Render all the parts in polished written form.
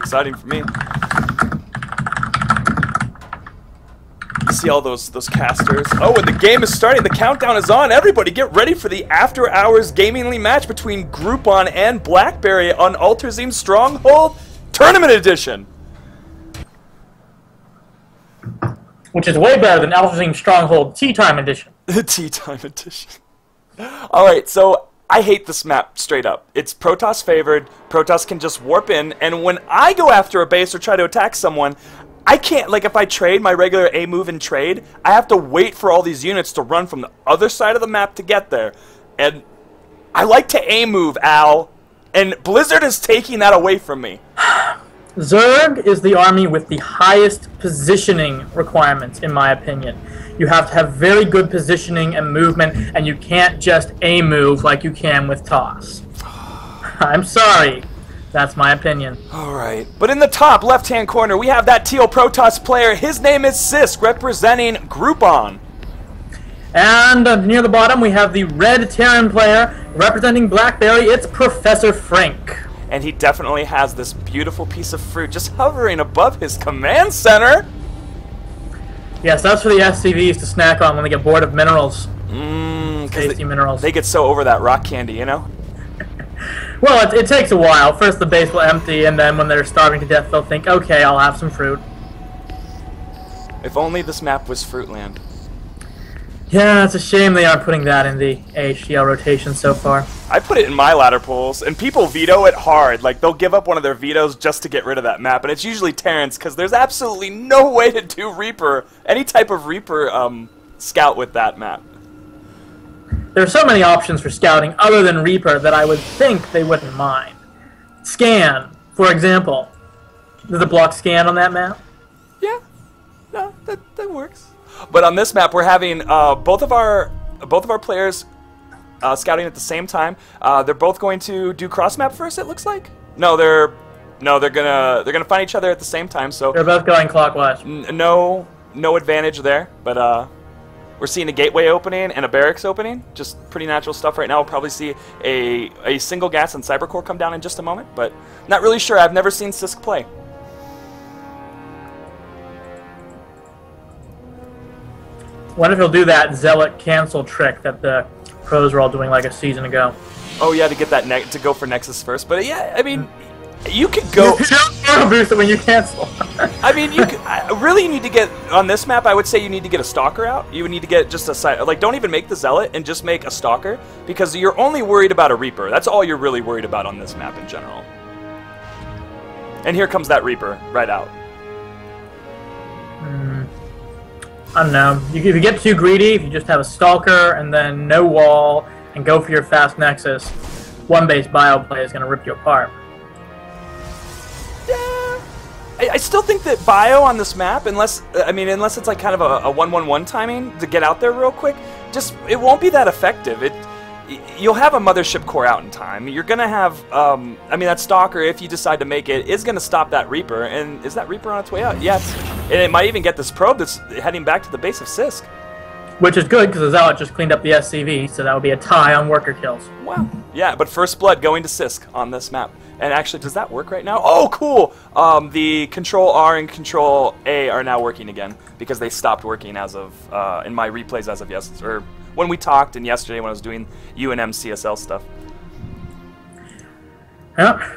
exciting for me. See all those casters. Oh, and the game is starting. The countdown is on. Everybody get ready for the After Hours Gaming match between Groupon and Blackberry on Alterzim Stronghold Tournament Edition. Which is way better than Alterzim Stronghold Tea Time Edition. Tea Time Edition. Alright, so I hate this map straight up. It's Protoss favored. Protoss can just warp in, and when I go after a base or try to attack someone, I can't, like, if I trade my regular A move and trade, I have to wait for all these units to run from the other side of the map to get there. And I like to A move, Al, and Blizzard is taking that away from me. Zerg is the army with the highest positioning requirements, in my opinion. You have to have very good positioning and movement, and you can't just A move like you can with Toss. I'm sorry. That's my opinion. Alright, but in the top left-hand corner, we have that teal Protoss player. His name is Sisk, representing Groupon. And near the bottom, we have the red Terran player, representing Blackberry. It's Professor Frink. And he definitely has this beautiful piece of fruit just hovering above his command center. Yes, that's for the SCVs to snack on when they get bored of minerals. Tasty minerals. They get so over that rock candy, you know? Well, it takes a while. First the base will empty, and then when they're starving to death, they'll think, okay, I'll have some fruit. If only this map was Fruitland. Yeah, it's a shame they aren't putting that in the AHGL rotation so far. I put it in my ladder pools, and people veto it hard. Like, they'll give up one of their vetoes just to get rid of that map, and it's usually Terrans, because there's absolutely no way to do Reaper, any type of Reaper scout with that map. There are so many options for scouting other than Reaper that I would think they wouldn't mind. Scan, for example. Does it block scan on that map? Yeah, no, that works. But on this map, we're having both of our players scouting at the same time. They're both going to do cross map first. It looks like. They're gonna find each other at the same time. So they're both going clockwise. No advantage there, but we're seeing a gateway opening and a barracks opening. Just pretty natural stuff right now. We'll probably see a single gas and cybercore come down in just a moment, but not really sure. I've never seen Sisk play. What if he'll do that zealot cancel trick that the pros were all doing like a season ago? Oh yeah, to get that to go for Nexus first. But yeah, I mean, you could go. You don't boost it when you cancel. I mean, you could, really you need to get on this map. I would say you need to get a stalker out. You would need to get just a side. Like, don't even make the zealot and just make a stalker, because you're only worried about a reaper. That's all you're really worried about on this map in general. And here comes that reaper right out. I don't know. If you get too greedy, if you just have a stalker and then no wall and go for your fast nexus, one base bio play is going to rip you apart. Yeah, I still think that bio on this map, unless it's like kind of a 1-1-1 timing to get out there real quick, it won't be that effective. You'll have a mothership core out in time. You're gonna have, that stalker, if you decide to make it, is gonna stop that reaper. And is that reaper on its way out? Yes. And it might even get this probe that's heading back to the base of Sisk. Which is good, because the zealot just cleaned up the SCV, so that would be a tie on worker kills. Wow. Yeah, but first blood going to Sisk on this map. And actually, does that work right now? Oh, cool! The Control R and Control A are now working again, because they stopped working as of, in my replays as of yesterday, or when we talked, and yesterday when I was doing UNM CSL stuff. Yeah.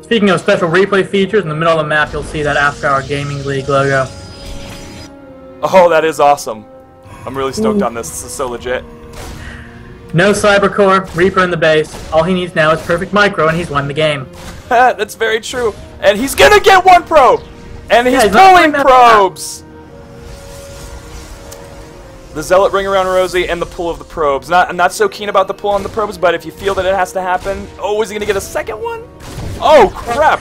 Speaking of special replay features, in the middle of the map you'll see that After Hour Gaming League logo. Oh, that is awesome. I'm really stoked on this. This is so legit. No Cybercore, Reaper in the base. All he needs now is perfect micro, and he's won the game. That's very true. And he's gonna get one probe! And he's pulling probes! The Zealot Ring Around Rosie and the pull of the probes. I'm not so keen about the pull on the probes, but if you feel that it has to happen... Oh, is he gonna get a second one? Oh, crap!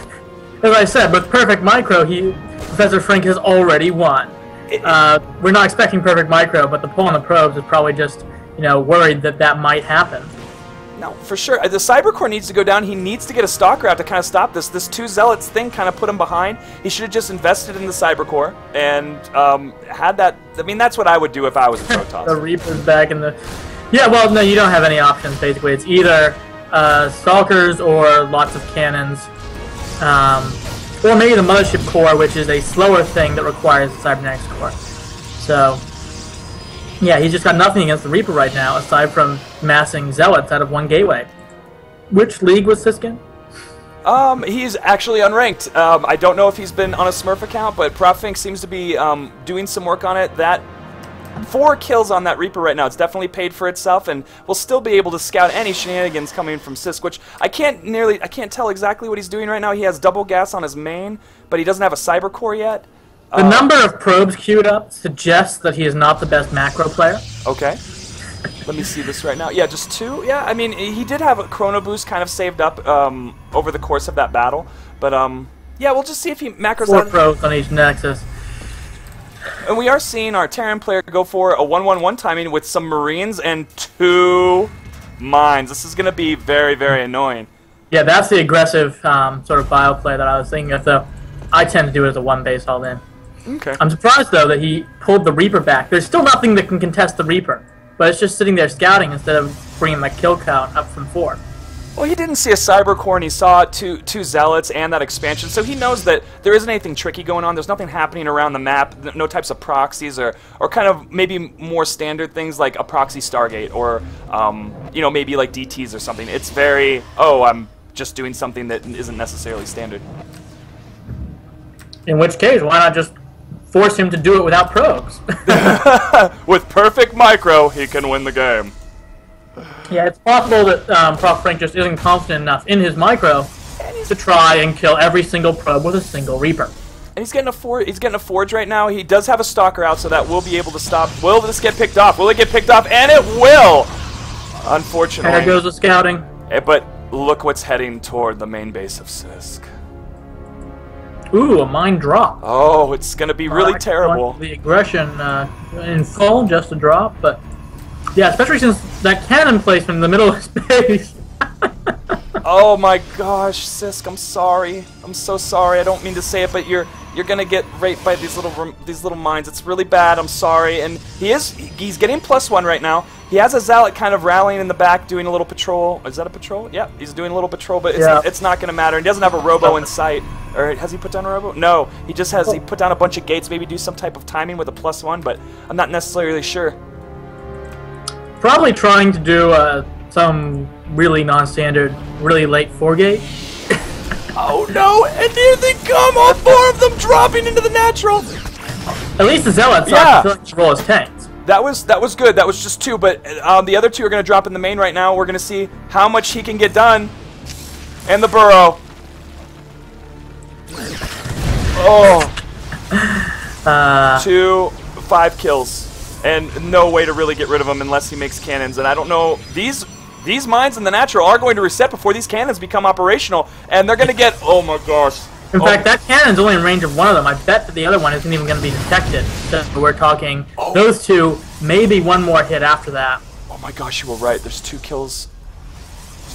As I said, with perfect micro, Professor Frink has already won. We're not expecting perfect micro, but the pull on the probes is probably just, worried that might happen. No, for sure. The Cybercore needs to go down. He needs to get a Stalker out to kind of stop this. This two Zealots thing kind of put him behind. He should have just invested in the Cybercore and had that... I mean, that's what I would do if I was a Protoss. The Reaper's back in the... Yeah, well, no, you don't have any options, basically. It's either Stalkers or lots of cannons. Or maybe the Mothership Core, which is a slower thing that requires the Cybernetics Core. So, yeah, he's just got nothing against the Reaper right now, aside from massing Zealots out of one gateway. Which league was Sisk in? He's actually unranked. I don't know if he's been on a Smurf account, but Proffrink seems to be doing some work on it. That 4 kills on that Reaper right now. It's definitely paid for itself, and we'll still be able to scout any shenanigans coming from Sisk, which I can't tell exactly what he's doing right now. He has double gas on his main, but he doesn't have a cyber core yet. The number of probes queued up suggests that he is not the best macro player. Okay. Let me see this right now. Yeah, just 2. Yeah, I mean, he did have a Chrono Boost kind of saved up over the course of that battle, but yeah, we'll just see if he macros 4 out. probes on each Nexus. And we are seeing our Terran player go for a 1-1-1 timing with some Marines and 2 mines. This is going to be very, very annoying. Yeah, that's the aggressive sort of bio play that I was thinking of, though. I tend to do it as a 1 base all in. Okay. I'm surprised, though, that he pulled the Reaper back. There's still nothing that can contest the Reaper, but it's just sitting there scouting instead of bringing my kill count up from 4. Well, he didn't see a cyber core, and he saw two Zealots and that expansion, so he knows that there isn't anything tricky going on. There's nothing happening around the map, no types of proxies, or kind of maybe more standard things like a proxy Stargate, or you know, maybe like DTs or something. It's very, oh, I'm just doing something that isn't necessarily standard. In which case, why not just force him to do it without probes? With perfect micro, he can win the game. Yeah, it's possible that Proffrink just isn't confident enough in his micro to try and kill every single probe with a single Reaper. And he's getting a forge right now. He does have a stalker out, so that will be able to stop. Will this get picked off? Will it get picked off? And it will! Unfortunately. There goes the scouting. But look what's heading toward the main base of Sisk. Ooh, a mine drop. Oh, it's going to be really terrible. The aggression in full, just a drop, but yeah, especially since that cannon placement in the middle of space. Oh my gosh, Sisk, I'm sorry. I'm so sorry. I don't mean to say it, but you're gonna get raped by these little mines. It's really bad. I'm sorry. And he's getting +1 right now. He has a Zealot kind of rallying in the back, doing a little patrol. Is that a patrol? Yeah, he's doing a little patrol, but it's not gonna matter. He doesn't have a robo in sight. Or has he put down a robo? No, he just has. He put down a bunch of gates. Maybe do some type of timing with a +1, but I'm not necessarily sure. Probably trying to do some really non-standard, really late 4-gate. Oh no! And here they come! All 4 of them dropping into the natural. At least the Zealots aren't to roll as tanks. That was good. That was just 2, but the other 2 are going to drop in the main right now. We're going to see how much he can get done. And the burrow. Oh. 2, 5 kills. And no way to really get rid of him unless he makes cannons. And I don't know, these mines in the natural are going to reset before these cannons become operational. And they're going to get, oh my gosh. In fact, that cannon's only in range of one of them. I bet that the other one isn't even going to be detected. So we're talking those 2, maybe 1 more hit after that. Oh my gosh, you were right. There's 2 kills.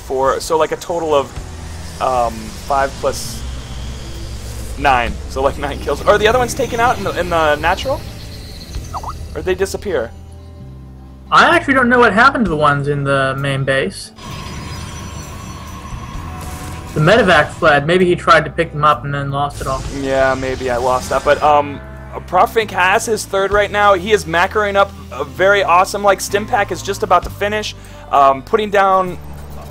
4, so like a total of 5 plus 9. So like 9 kills. Are the other ones taken out in the natural? Or they disappear? I actually don't know what happened to the ones in the main base. The medevac fled. Maybe he tried to pick them up and then lost it all. Yeah, maybe I lost that. But Proffrink has his 3rd right now. He is macroing up very awesome. Like Stimpack is just about to finish, putting down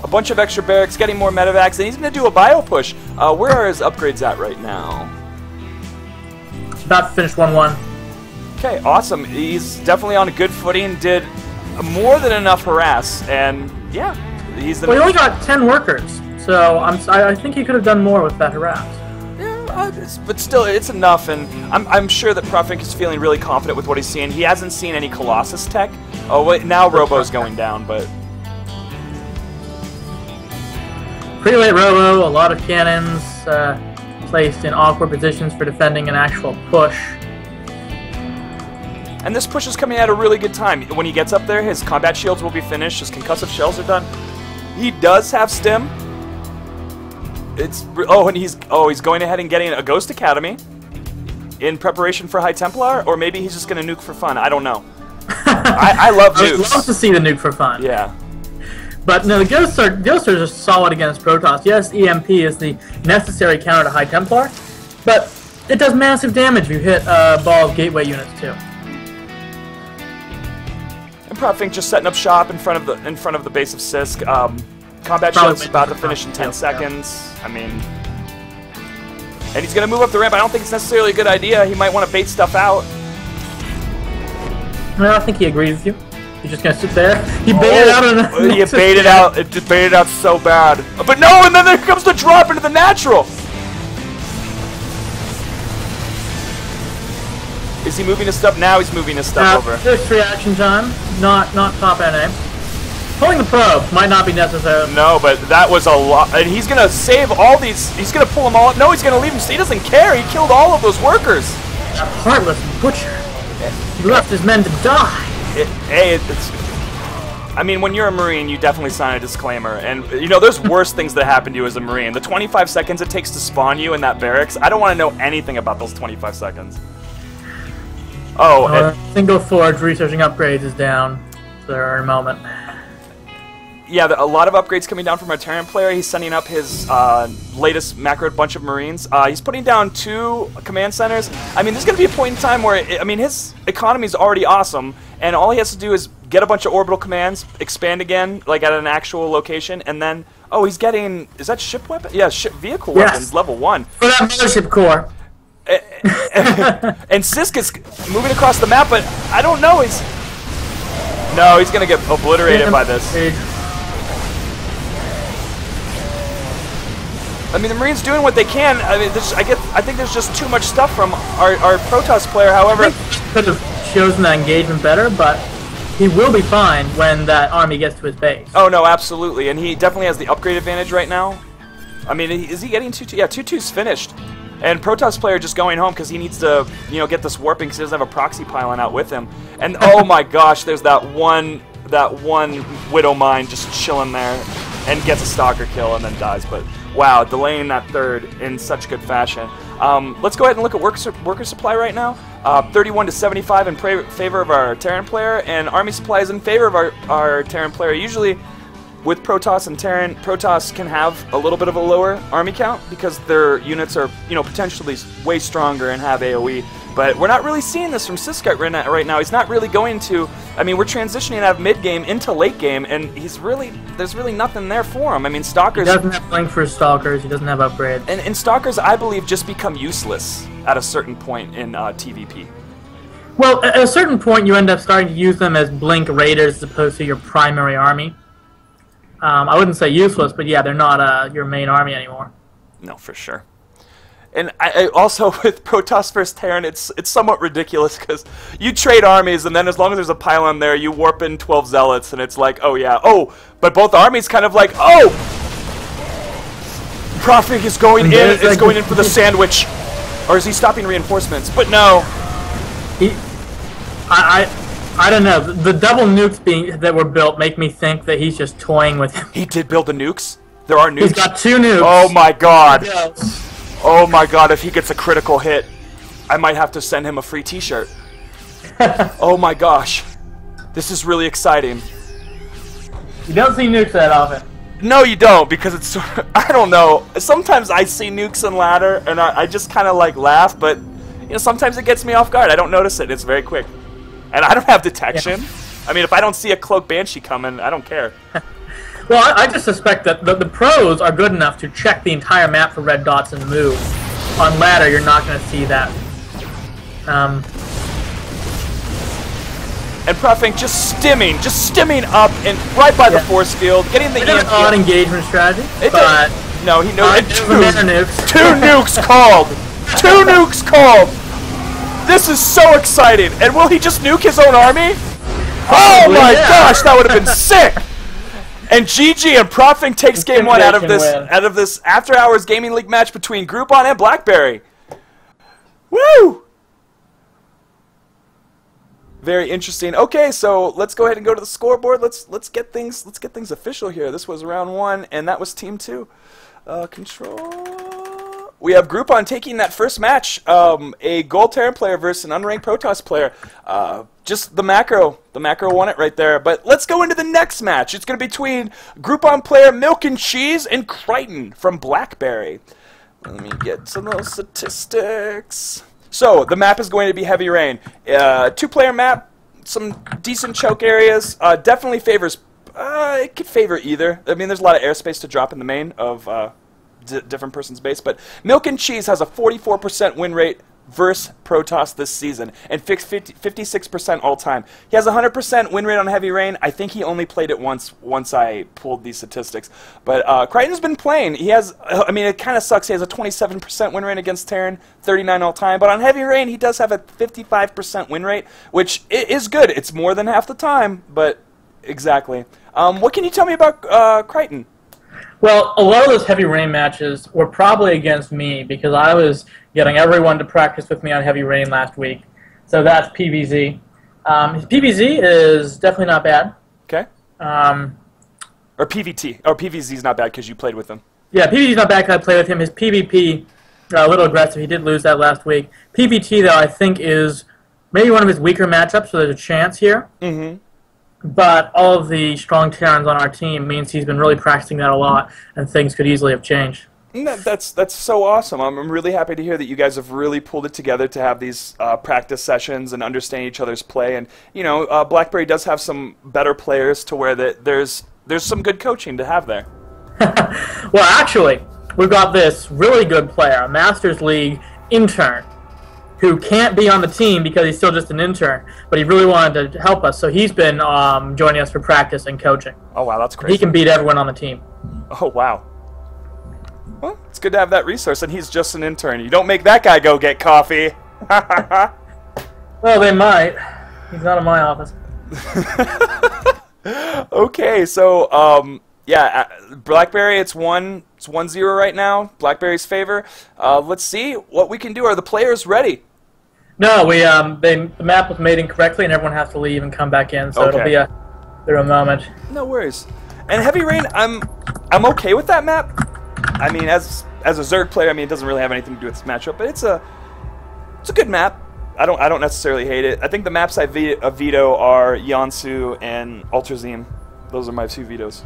a bunch of extra barracks, getting more medevacs, and he's going to do a bio push. Where are his upgrades at right now? About to finish 1-1. Okay, awesome. He's definitely on a good footing. Did more than enough harass, and yeah, he's the. Well, he only got 10 workers, so I think he could have done more with that harass. Yeah, but still, it's enough, and I'm sure that Proffrink is feeling really confident with what he's seeing. He hasn't seen any Colossus tech. Oh wait, now Robo's going down, but pretty late Robo. A lot of cannons placed in awkward positions for defending an actual push. And this push is coming at a really good time. When he gets up there, his combat shields will be finished, his concussive shells are done. He does have stim. And he's going ahead and getting a Ghost Academy in preparation for High Templar, or maybe he's just going to nuke for fun. I don't know. I love nukes. I would love to see the nuke for fun. Yeah. But no, the Ghosts are just solid against Protoss. Yes, EMP is the necessary counter to High Templar, But it does massive damage if you hit a ball of gateway units too. And Proffrink just setting up shop in front of the base of Sisk. Combat show's about to finish in 10 seconds. I mean, and he's gonna move up the ramp. I don't think it's necessarily a good idea. He might want to bait stuff out. No, I think he agrees with you. He's just gonna sit there. He baited out on the He baited out. It just baited out so bad. But no, and then there comes the drop into the natural. Is he moving his stuff? Now he's moving his stuff over. Just reaction time, not top NA. Pulling the probe might not be necessary. No, but that was a lot. And he's going to save all these. He's going to pull them all up. No, he's going to leave them. He doesn't care. He killed all of those workers. A heartless butcher. He left his men to die. I mean, when you're a Marine, you definitely sign a disclaimer. And, you know, there's worse things that happen to you as a Marine. The 25 seconds it takes to spawn you in that barracks, I don't want to know anything about those 25 seconds. Oh, Single Forge researching upgrades is down for a moment. Yeah, a lot of upgrades coming down from our Terran player. He's sending up his latest macroed bunch of Marines. He's putting down 2 command centers. I mean, there's going to be a point in time where, I mean, his economy is already awesome, and all he has to do is get a bunch of orbital commands, expand again, like at an actual location, and then, oh, he's getting, is that ship weapon? Yeah, ship vehicle weapons, level 1. For that mothership core. And Sisk is moving across the map, but I don't know, no, he's going to get obliterated by this. I mean, the Marines doing what they can. I mean, I think there's just too much stuff from our Protoss player. However, I think he could have chosen that engagement better, but he will be fine when that army gets to his base. Oh no, absolutely, and he definitely has the upgrade advantage right now. I mean, is he getting 2-2? Yeah, 2-2's finished, and Protoss player just going home because he needs to, you know, get this warping because he doesn't have a proxy pylon out with him. And oh my gosh, there's that one Widow mine just chilling there, and gets a stalker kill and then dies, but. Wow, delaying that third in such good fashion. Let's go ahead and look at worker supply right now. 31 to 75 in favor of our Terran player, and army supply is in favor of our Terran player. Usually, with Protoss and Terran, Protoss can have a little bit of a lower army count because their units are, you know, potentially way stronger and have AOE. But we're not really seeing this from Sisk right now. He's not really going to. I mean, we're transitioning out of mid game into late game, and there's really nothing there for him. I mean, Stalkers. He doesn't have link for Stalkers. He doesn't have upgrades. And Stalkers, I believe, just become useless at a certain point in TVP. Well, at a certain point, you end up starting to use them as blink raiders as opposed to your primary army. I wouldn't say useless, but yeah, they're not your main army anymore. No, for sure. And I also, with Protoss vs. Terran, it's somewhat ridiculous because you trade armies, and then as long as there's a pylon there, you warp in 12 zealots, and it's like, oh yeah, oh, but both armies kind of like, oh! Proffrink is going in, is going in for the sandwich. Or is he stopping reinforcements? But no. I don't know. The double nukes that were built make me think that he's just toying with him. He did build the nukes? There are nukes? He's got 2 nukes. Oh my god. Oh my god, if he gets a critical hit, I might have to send him a free t-shirt. Oh my gosh. This is really exciting. You don't see nukes that often. No, you don't, because it's sort of, I don't know. Sometimes I see nukes in ladder, and I just kind of like laugh, but you know, sometimes it gets me off guard. I don't notice it. It's very quick. And I don't have detection. Yeah. I mean, if I don't see a cloak banshee coming, I don't care. Well, I just suspect that the pros are good enough to check the entire map for red dots and move. On ladder, you're not going to see that. And Proffrink just stimming up and right by the force field, getting the EMP. It's an odd engagement strategy, but no, he knows it. 2 nukes called. 2 nukes called. This is so exciting. And will he just nuke his own army? Oh my gosh, that would have been sick. And GG, and Proffrink takes game 1 out of this After Hours Gaming League match between Groupon and Blackberry. Woo! Very interesting. Okay, so let's go ahead and go to the scoreboard. Let's get things official here. This was round 1, and that was team 2. Control. We have Groupon taking that first match. A Gold Terran player versus an unranked Protoss player. Just the macro won it right there. But let's go into the next match. It's going to be between Groupon player MilknCheese and Krighton from Blackberry. Let me get to those statistics. So, the map is going to be Heavy Rain. Two-player map, some decent choke areas. Definitely favors... it could favor either. I mean, there's a lot of airspace to drop in the main of different person's base. But MilknCheese has a 44% win rate versus Protoss this season, and 56% all-time. He has a 100% win rate on Heavy Rain. I think he only played it once I pulled these statistics. But Krighton's been playing. He has, I mean, it kind of sucks. He has a 27% win rate against Terran, 39 all-time. But on Heavy Rain, he does have a 55% win rate, which is good. It's more than half the time, but exactly. What can you tell me about Krighton? Well, a lot of those Heavy Rain matches were probably against me because I was getting everyone to practice with me on Heavy Rain last week. So that's PVZ. His PVZ is definitely not bad. Okay. Or PVT. Or PVZ is not bad because you played with him. Yeah, PVZ is not bad because I played with him. His PvP, a little aggressive. He did lose that last week. PVT, though, I think is maybe one of his weaker matchups, so there's a chance here. Mm-hmm. But all of the strong Terrans on our team means he's been really practicing that a lot, and things could easily have changed. That's so awesome. I'm really happy to hear that you guys have really pulled it together to have these practice sessions and understand each other's play. And you know, Blackberry does have some better players to where there's some good coaching to have there. Well, actually, we've got this really good player, a Masters League intern, who can't be on the team because he's still just an intern, but he really wanted to help us, so he's been joining us for practice and coaching. Oh, wow, that's crazy. He can beat everyone on the team. Oh, wow. Well, it's good to have that resource, and he's just an intern. You don't make that guy go get coffee. Well, they might. He's not in my office. Okay, so, yeah, Blackberry, it's 1-0 right now. Blackberry's favor. Let's see what we can do. Are the players ready? No, the map was made incorrectly, and everyone has to leave and come back in, so okay. It'll be a bit of a moment. No worries. And Heavy Rain, I'm okay with that map. I mean, as a Zerg player, I mean, it doesn't really have anything to do with this matchup, but it's a good map. I don't necessarily hate it. I think the maps I veto are Yonsu and Ultrazine. Those are my two vetoes.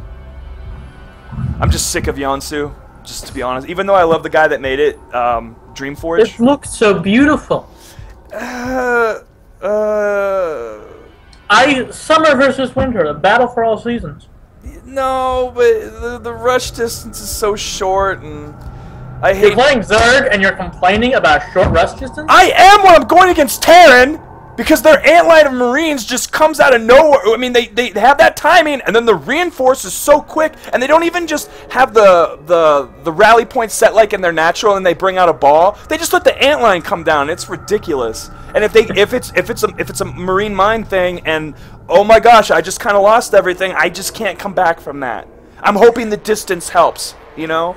I'm just sick of Yonsu, just to be honest. Even though I love the guy that made it, Dreamforge. It looks so beautiful. Summer versus winter, the battle for all seasons. No, but the rush distance is so short, and I hate... You're playing Zerg, and you're complaining about short rush distance? I am when I'm going against Terran! Because their antline of Marines just comes out of nowhere. I mean, they have that timing, and then the reinforce is so quick, and they don't even just have the rally points set like in their natural, and they bring out a ball. They just let the antline come down. It's ridiculous. And if it's a Marine mine thing, and oh my gosh, I just kind of lost everything. I just can't come back from that. I'm hoping the distance helps. You know.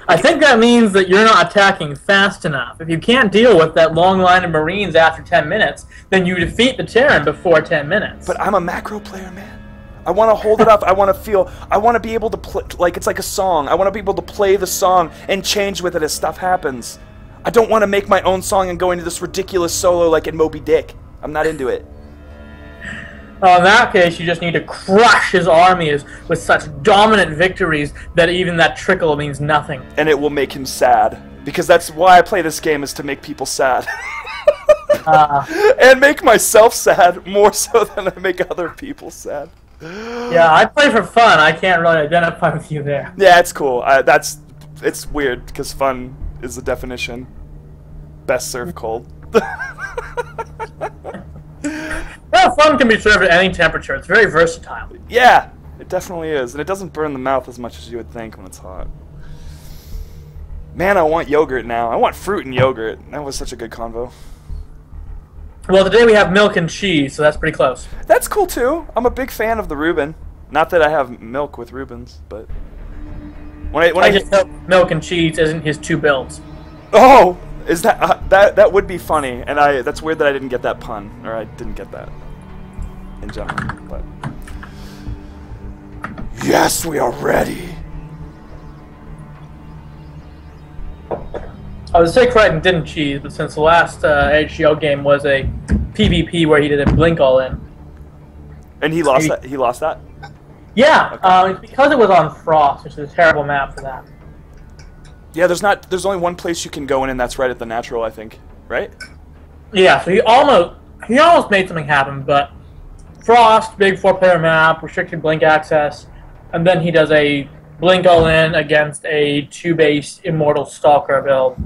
I think that means that you're not attacking fast enough. If you can't deal with that long line of Marines after 10 minutes, then you defeat the Terran before 10 minutes. But I'm a macro player, man. I want to hold it up. I want to be able to play, like it's like a song. I want to be able to play the song and change with it as stuff happens. I don't want to make my own song and go into this ridiculous solo like in Moby Dick. I'm not into it. Well, in that case, you just need to crush his armies with such dominant victories that even that trickle means nothing. And it will make him sad. Because that's why I play this game, is to make people sad. And make myself sad more so than I make other people sad. Yeah, I play for fun. I can't really identify with you there. Yeah, it's cool. It's weird, because fun is the definition. Best served cold. Well, fun can be served at any temperature. It's very versatile. Yeah, it definitely is. And it doesn't burn the mouth as much as you would think when it's hot. Man, I want yogurt now. I want fruit and yogurt. That was such a good convo. Well, today we have MilknCheese, so that's pretty close. That's cool, too. I'm a big fan of the Reuben. Not that I have milk with Reubens, but... I just hope MilknCheese isn't his two builds. Oh! Is that would be funny, and that's weird that I didn't get that pun, or I didn't get that in general. But yes, we are ready. I would say Krighton didn't cheese, but since the last AHGL game was a PvP where he didn't blink all in, and he lost that. He lost that. Yeah, okay. It's because it was on Frost, which is a terrible map for that. Yeah, there's only one place you can go in, and that's right at the natural, I think. Right? Yeah, so he almost made something happen, but Frost, big 4-player map, restricted blink access, and then he does a blink all in against a 2-base Immortal Stalker build.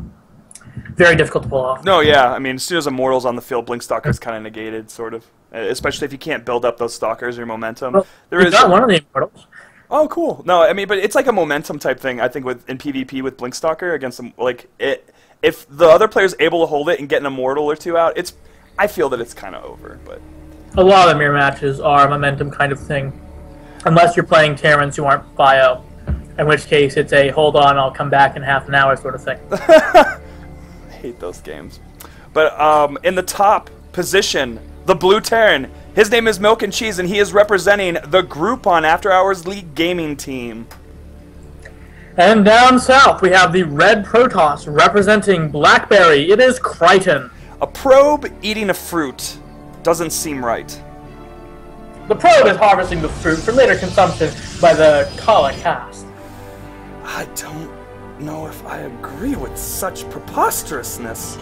Very difficult to pull off. No, yeah, I mean, as soon as Immortal's on the field, blink Stalker's kind of negated, sort of. Especially if you can't build up those Stalkers or momentum. Well, there is got one of the Immortals. Oh, cool. No, I mean, but it's like a momentum type thing, I think, in PvP with blink Stalker against them. Like, if the other player's able to hold it and get an Immortal or two out, I feel that it's kind of over, but... A lot of the mirror matches are a momentum kind of thing. Unless you're playing Terrans who aren't bio. In which case, it's a hold on, I'll come back in half an hour sort of thing. I hate those games. But in the top position, the Blue Terran, his name is MilknCheese, and he is representing the Groupon After Hours League gaming team. And down south, we have the Red Protoss representing Blackberry. It is Krighton. A probe eating a fruit doesn't seem right. The probe is harvesting the fruit for later consumption by the Kala caste. I don't know if I agree with such preposterousness.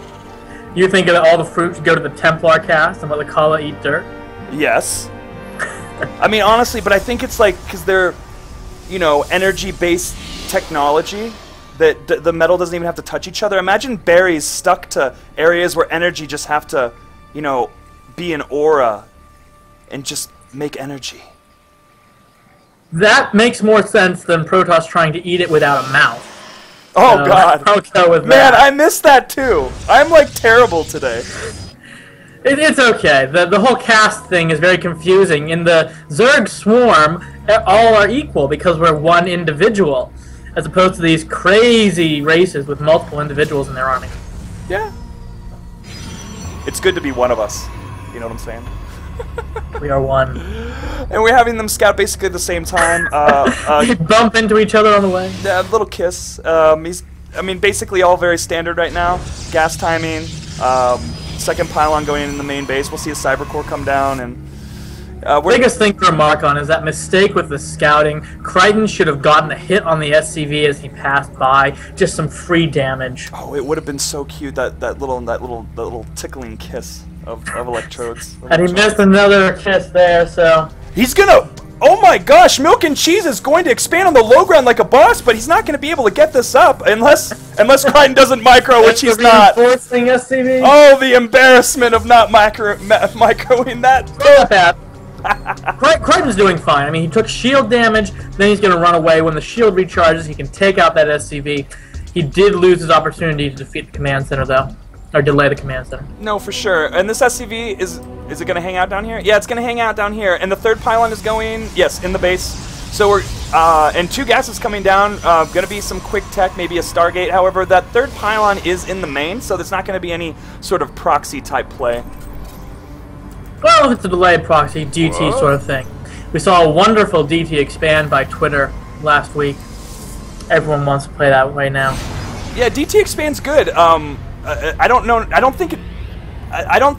You think that all the fruit should go to the Templar caste and let the Kala eat dirt? Yes. I mean, honestly, but I think it's like, because they're, you know, energy-based technology, that the metal doesn't even have to touch each other. Imagine berries stuck to areas where energy just have to, you know, be an aura and just make energy. That makes more sense than Protoss trying to eat it without a mouth. Oh, God. I'll go with Man, that. I missed that, too. I'm, like, terrible today. It's okay. The whole caste thing is very confusing. In the Zerg swarm, all are equal because we're one individual, as opposed to these crazy races with multiple individuals in their army. Yeah. It's good to be one of us. You know what I'm saying? We are one. And we're having them scout basically at the same time. You bump into each other on the way. Yeah, a little kiss. I mean, basically all very standard right now. Gas timing. Second pylon going in the main base. We'll see a cyber core come down, and biggest thing to remark on is that mistake with the scouting. Krighton should have gotten a hit on the SCV as he passed by, just some free damage. Oh, it would have been so cute, that little tickling kiss of electrodes. And he missed another kiss there, so he's gonna. Oh my gosh, MilknCheese is going to expand on the low ground like a boss, but he's not going to be able to get this up unless Krighton doesn't micro, which he's not. SCV. Oh, the embarrassment of not microing that. Not bad. Krighton's doing fine. I mean, he took shield damage, then he's going to run away. When the shield recharges, he can take out that SCV. He did lose his opportunity to defeat the command center, though. Or delay the command center. No, for sure. And this SCV, is it going to hang out down here? Yeah, it's going to hang out down here. And the third pylon is going, yes, in the base. So we're, and two gases coming down. Going to be some quick tech, maybe a Stargate. However, that third pylon is in the main, so there's not going to be any sort of proxy type play. Well, if it's a delayed proxy, DT sort of thing. We saw a wonderful DT expand by Twitter last week. Everyone wants to play that way now. Yeah, DT expand's good. I don't know. I don't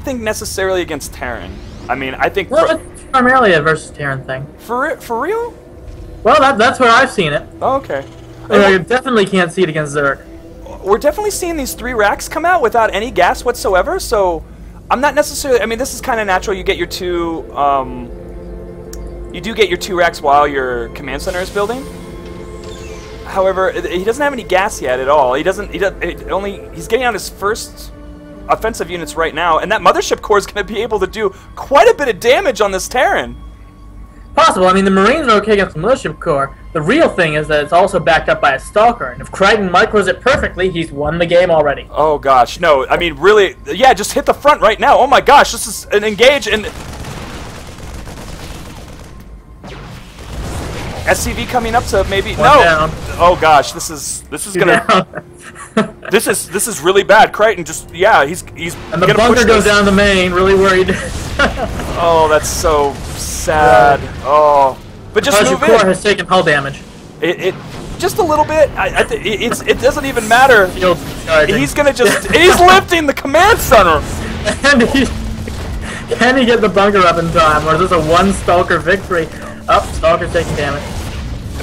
think necessarily against Terran. I mean, I think. Well, it's primarily a versus Terran thing. For real? Well, that's where I've seen it. Oh, okay. I definitely can't see it against Zerg. We're definitely seeing these 3 racks come out without any gas whatsoever. So, I'm not necessarily. I mean, this is kind of natural. You get your 2. You do get your 2 racks while your command center is building. However, he doesn't have any gas yet at all. He's getting out his first offensive units right now, and that mothership core is going to be able to do quite a bit of damage on this Terran. Possible. I mean, the Marines are okay against the mothership core. The real thing is that it's also backed up by a Stalker, and if Krighton micros it perfectly, he's won the game already. Oh gosh, no. I mean, really, yeah, just hit the front right now. Oh my gosh, this is an engage, and SCV coming up to maybe Down. Oh gosh, this is gonna this is really bad. Krighton just he's and the bunker goes down the main. Really worried. Oh, that's so sad. Right. Oh, but just move in. Core has taken hull damage. It just a little bit. It doesn't even matter. He's gonna he's lifting the command center. And can he get the bunker up in time, or is this a 1 Stalker victory? Stalker's taking damage.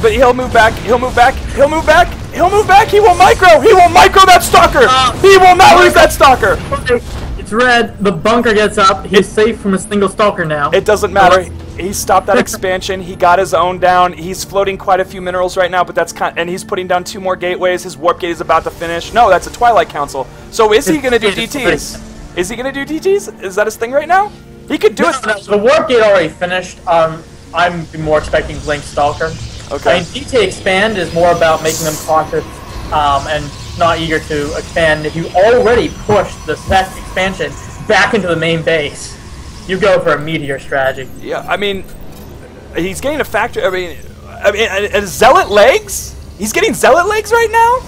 But he'll move back. He'll move back. He'll move back. He'll move back. He will micro. He will micro that stalker. He will not lose that stalker. It's red. The bunker gets up. He's safe from a single stalker now. It doesn't matter. He stopped that expansion. He got his own down. He's floating quite a few minerals right now, but that's and he's putting down 2 more gateways. His warp gate is about to finish. No, that's a Twilight Council. So is he going to do DTs? Is he going to do DTs? Is that his thing right now? He could do it. No, the warp gate already finished. I'm more expecting Blink Stalker. Okay. I mean, DT expand is more about making them cautious and not eager to expand. If you already pushed the second expansion back into the main base, you go for a meteor strategy. Yeah, I mean, he's getting a factor. I mean, Zealot legs? He's getting Zealot legs right now?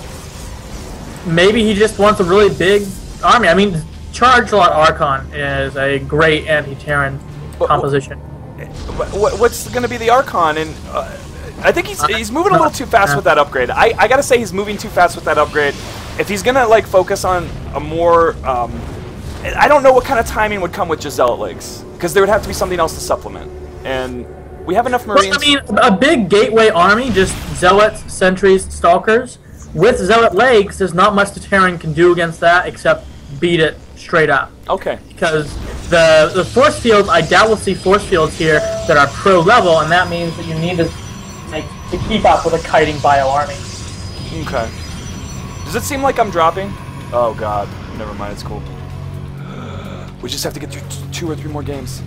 Maybe he just wants a really big army. I mean, Charge Lot Archon is a great anti-Terran composition. What's going to be the Archon? And I think he's moving a little too fast with that upgrade. I gotta say he's moving too fast with that upgrade. If he's gonna like focus on a more, I don't know what kind of timing would come with just Zealot legs, because there would have to be something else to supplement. And we have enough Marines. Well, I mean, a big gateway army, just Zealots, Sentries, Stalkers. With Zealot legs, there's not much the Terran can do against that except beat it straight up. Okay. Because the force fields, I doubt we'll see force fields here that are pro level, and that means that you need to keep up with a kiting bio army. Okay. Does it seem like I'm dropping? Oh god. Never mind, it's cool. We just have to get through 2 or 3 more games.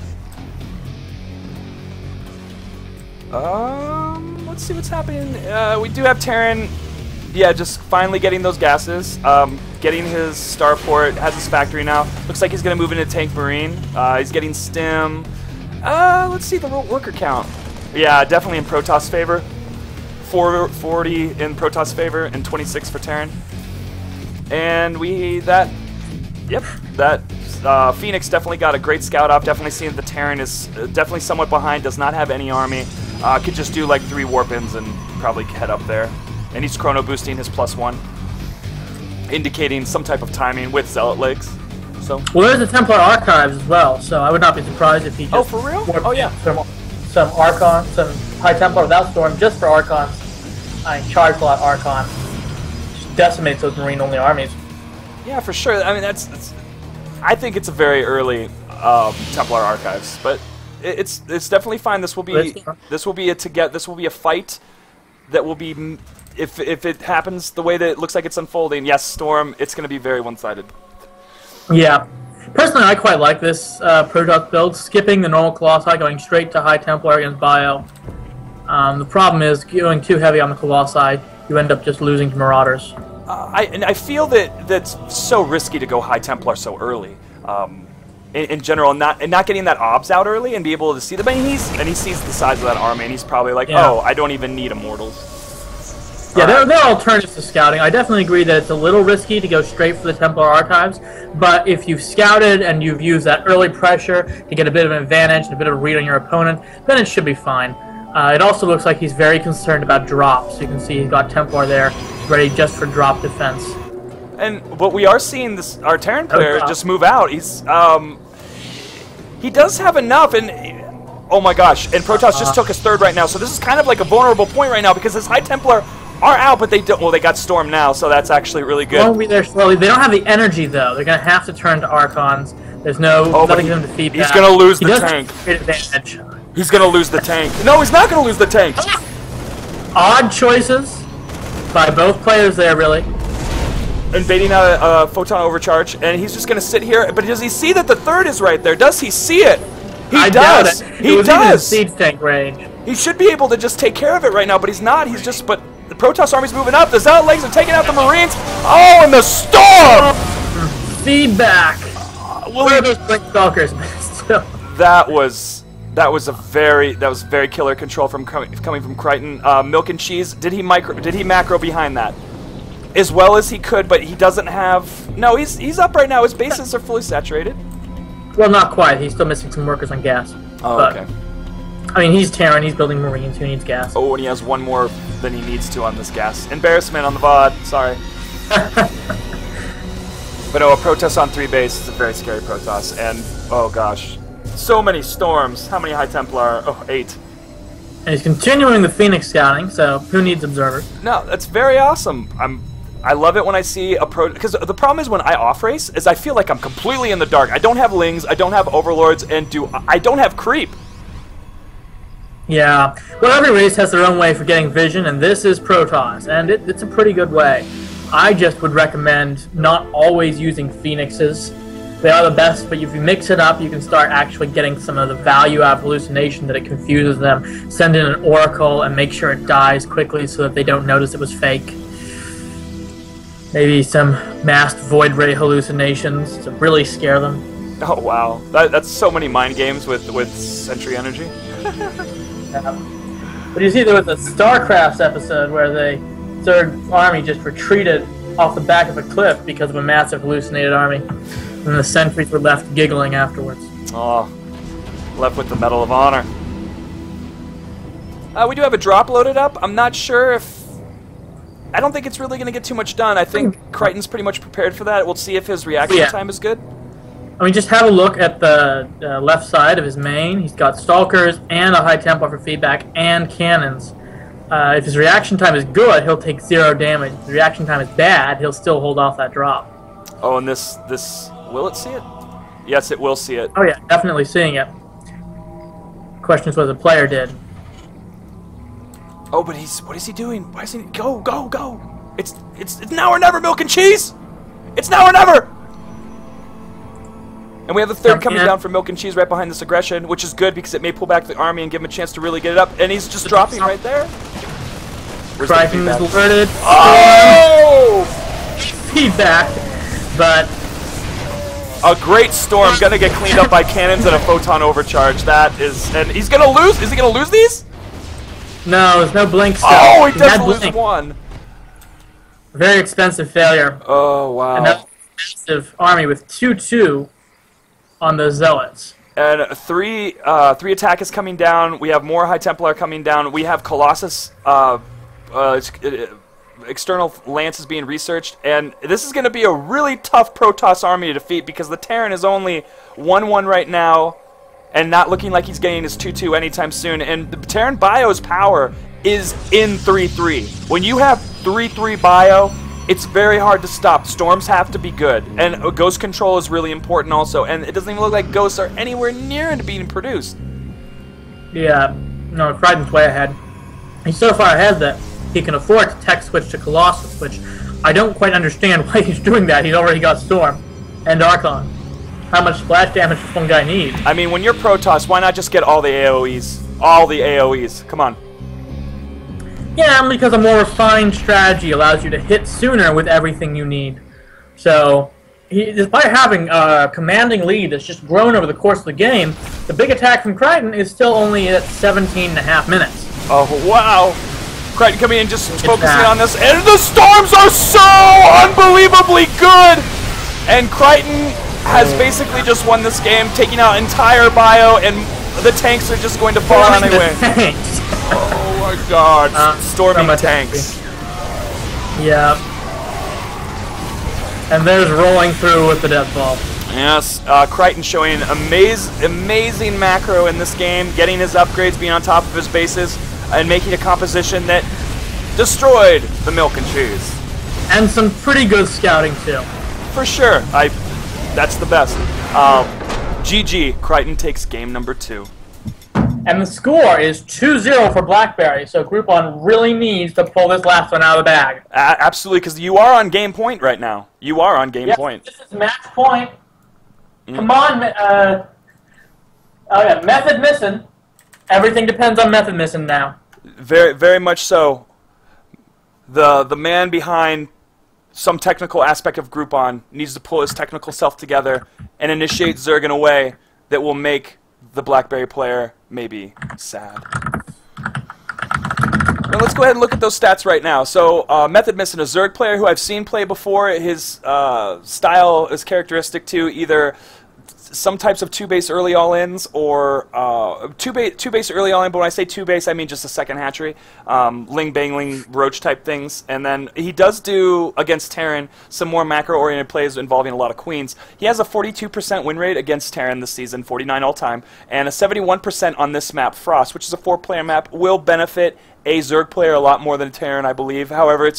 Let's see what's happening. We do have Terran, yeah, just finally getting those gases. Getting his starport, has his factory now. Looks like he's going to move into Tank Marine. He's getting Stim. Let's see the worker count. Yeah, definitely in Protoss favor. 40 in Protoss favor and 26 for Terran. And that Phoenix definitely got a great scout off. Definitely seeing the Terran is definitely somewhat behind, does not have any army. Could just do like 3 warp-ins and probably head up there. And he's chrono boosting his +1, indicating some type of timing with Zealot legs. So. Well, there's the Templar Archives as well, so I would not be surprised if he just... Oh, for real? Oh, yeah. Some Archon, some High Templar without Storm, just for Archons. Charge Lot Archon. Just decimates those Marine-only armies. Yeah, for sure. I mean, I think it's a very early Templar Archives, but it's definitely fine. This will be a fight that will be, if it happens the way that it looks like it's unfolding. Yes, Storm. It's going to be very one-sided. Yeah. Personally, I quite like this Protoss build, skipping the normal Colossi, going straight to High Templar against Bio. The problem is, going too heavy on the Colossi, you end up just losing to Marauders. I feel that's so risky to go High Templar so early. In general, not getting that obs out early and be able to see them. I mean, he sees the size of that army, and he's probably like, oh, I don't even need Immortals. Yeah, there are alternatives to scouting. I definitely agree that it's a little risky to go straight for the Templar Archives, but if you've scouted and you've used that early pressure to get a bit of an advantage and a bit of a read on your opponent, then it should be fine. It also looks like he's very concerned about drops. You can see he's got Templar there, ready just for drop defense. But we are seeing our Terran player just move out. He does have enough, and oh my gosh! And Protoss just took his 3rd right now, so this is kind of like a vulnerable point right now because his High Templar are out, but they don't. Well, they got Storm now, so that's actually really good. Won't be there slowly. They don't have the energy though. They're gonna have to turn to Archons. There's nothing for them to feed back. He's gonna lose the tank. Advantage. He's gonna lose the tank. No, he's not gonna lose the tank. Odd choices by both players there, really. Invading a photon overcharge, and he's just gonna sit here. But does he see that the 3rd is right there? Does he see it? He does. He does. Siege tank range. He should be able to just take care of it right now, but he's not. He's just. But the Protoss army's moving up. The Zealot legs are taking out the Marines. Oh, and the Storm! Feedback. Where are those Blink Stalkers? That was very killer control from coming from Krighton. MilknCheese, did he macro behind that as well as he could, but he doesn't have. No, he's up right now. His bases are fully saturated. Well, not quite. He's still missing some workers on gas. Oh, okay. I mean, he's Terran. He's building Marines. Who needs gas? Oh, and he has 1 more than he needs to on this gas. Embarrassment on the VOD. Sorry. But no, a Protoss on 3 base is a very scary Protoss, and oh gosh, so many Storms. How many High Templar? Oh, 8. And he's continuing the Phoenix scouting, so who needs Observer? No, that's very awesome. I love it when I see a pro, because the problem is when I off race is I feel like I'm completely in the dark. I don't have Lings, I don't have Overlords, and I don't have Creep. Yeah, well, every race has their own way for getting vision, and this is Protoss, and it's a pretty good way. I just would recommend not always using Phoenixes. They are the best, but if you mix it up, you can start actually getting some of the value out of hallucination that it confuses them. Send in an Oracle and make sure it dies quickly so that they don't notice it was fake. Maybe some masked Void Ray hallucinations to really scare them. Oh wow, that's so many mind games with Sentry Energy. But you see, there was a StarCrafts episode where the Third Army just retreated off the back of a cliff because of a massive hallucinated army, and the sentries were left giggling afterwards. Oh, left with the Medal of Honor. We do have a drop loaded up. I'm not sure if... I don't think it's really going to get too much done. I think Krighton's pretty much prepared for that. We'll see if his reaction time is good. I mean, just have a look at the left side of his main. He's got Stalkers and a High Templar for feedback and cannons. If his reaction time is good, he'll take 0 damage. If the reaction time is bad, he'll still hold off that drop. Oh, and this will it see it? Yes, it will see it. Oh yeah, definitely seeing it. Question is what the player did. Oh, but what is he doing? Why is he go? It's now or never, MilknCheese! It's now or never! And we have the third coming down for MilknCheese right behind this aggression, which is good because it may pull back the army and give him a chance to really get it up. And he's just dropping right there. Krighton is alerted. Oh! Feedback, but a great storm gonna get cleaned up by cannons and a photon overcharge. That is, and he's gonna lose. Is he gonna lose these? No, there's no blink still. Oh, he does lose one. Very expensive failure. Oh wow! Another massive army with 2/2 on the Zealots. And three attack is coming down. We have more High Templar coming down. We have Colossus. External lance is being researched, and this is going to be a really tough Protoss army to defeat because the Terran is only 1/1 right now, and not looking like he's getting his 2/2 anytime soon. And the Terran Bio's power is in 3/3. When you have 3/3 Bio, it's very hard to stop. Storms have to be good, and ghost control is really important also. And it doesn't even look like ghosts are anywhere near into being produced. Yeah, no, Krighton's way ahead. He's so far ahead that he can afford to tech switch to Colossus, which I don't quite understand why he's doing that. He's already got Storm and Archon. How much splash damage does one guy need? I mean, when you're Protoss, why not just get all the AoEs? All the AoEs. Come on. Yeah, because a more refined strategy allows you to hit sooner with everything you need. So, despite having a commanding lead that's just grown over the course of the game, the big attack from Krighton is still only at 17.5 minutes. Oh, wow. Krighton coming in, just focusing on this, and the storms are so unbelievably good! And Krighton has basically just won this game, taking out entire Bio, and the tanks are just going to fall on anyway. Oh my god, storming tanks. Yeah. And there's rolling through with the death ball. Yes, Krighton showing amazing macro in this game, getting his upgrades, being on top of his bases, and making a composition that destroyed the MilknCheese. And some pretty good scouting too. For sure, that's the best. GG, Krighton takes game number 2. And the score is 2-0 for Blackberry, so Groupon really needs to pull this last one out of the bag. Absolutely, because you are on game point right now. You are on game point. This is match point. Come on, oh yeah, Methodmissin. Everything depends on Methodmissin now. Very, very much so. The man behind some technical aspect of Groupon needs to pull his technical self together and initiate Zerg in a way that will make the Blackberry player maybe sad. Well, let's go ahead and look at those stats right now. So, Methodmissin, a Zerg player who I've seen play before. His style is characteristic to either some types of 2-base early all-ins, or 2-base early all-in, but when I say 2-base, I mean just a second hatchery, Ling Bang Ling Roach type things. And then he does do, against Terran, some more macro-oriented plays involving a lot of queens. He has a 42% win rate against Terran this season, 49 all-time, and a 71% on this map, Frost, which is a 4-player map, will benefit a Zerg player a lot more than a Terran, I believe. However,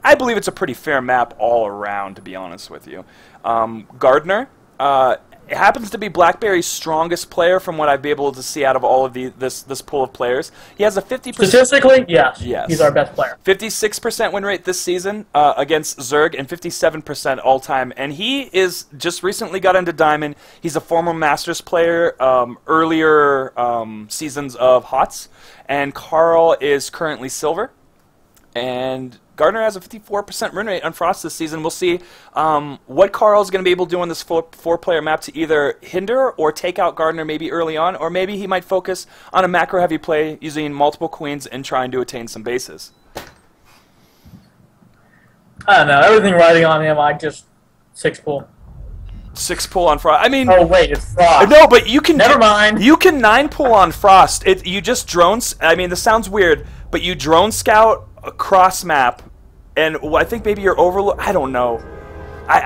I believe it's a pretty fair map all around, to be honest with you. Gardner, it happens to be Blackberry's strongest player from what I've been able to see out of all of this pool of players. He has a 50%... Statistically, yes. He's our best player. 56% win rate this season against Zerg, and 57% all-time. And he is just recently got into Diamond. He's a former Masters player, earlier seasons of HOTS. And Carl is currently Silver. And Gardner has a 54% win rate on Frost this season. We'll see what Carl's going to be able to do on this 4-player map to either hinder or take out Gardner maybe early on, or maybe he might focus on a macro-heavy play using multiple queens and trying to attain some bases. I don't know. Everything riding on him, I just 6-pull. 6-pull on Frost. I mean... Oh, wait, it's Frost. No, but you can... Never mind. You can 9-pull on Frost. You just drones... I mean, this sounds weird, but you drone scout across map, and I think maybe your Overlord... I don't know.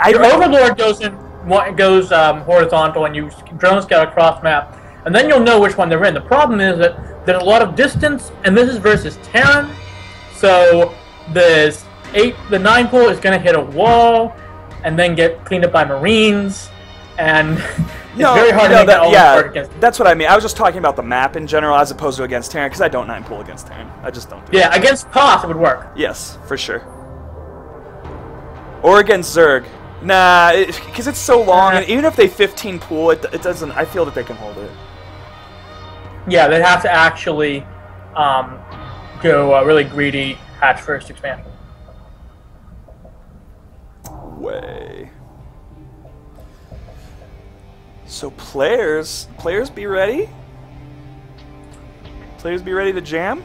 Your Overlord goes horizontal, and you drone scout across map, and then you'll know which one they're in. The problem is that there's a lot of distance, and this is versus Terran, so the 9-pull is going to hit a wall, and then get cleaned up by Marines, and it's very hard to make that all work against. That's what I mean. I was just talking about the map in general as opposed to against Terran, because I don't 9-pull against Terran. I just don't do it. Yeah, against Toss it would work. Yes, for sure. Or against Zerg. Nah, because it's so long, and even if they 15-pull, it doesn't... I feel that they can hold it. Yeah, they'd have to actually go really greedy, hatch first expansion. Way. So players be ready. Players be ready to jam.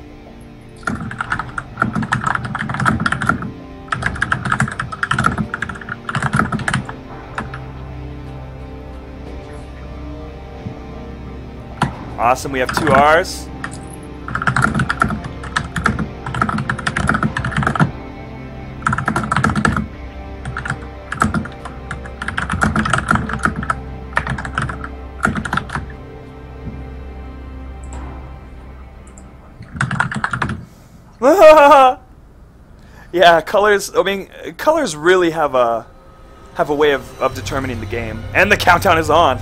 Awesome, we have 2 Rs. Yeah, colors. I mean, colors really have a way of determining the game, and the countdown is on,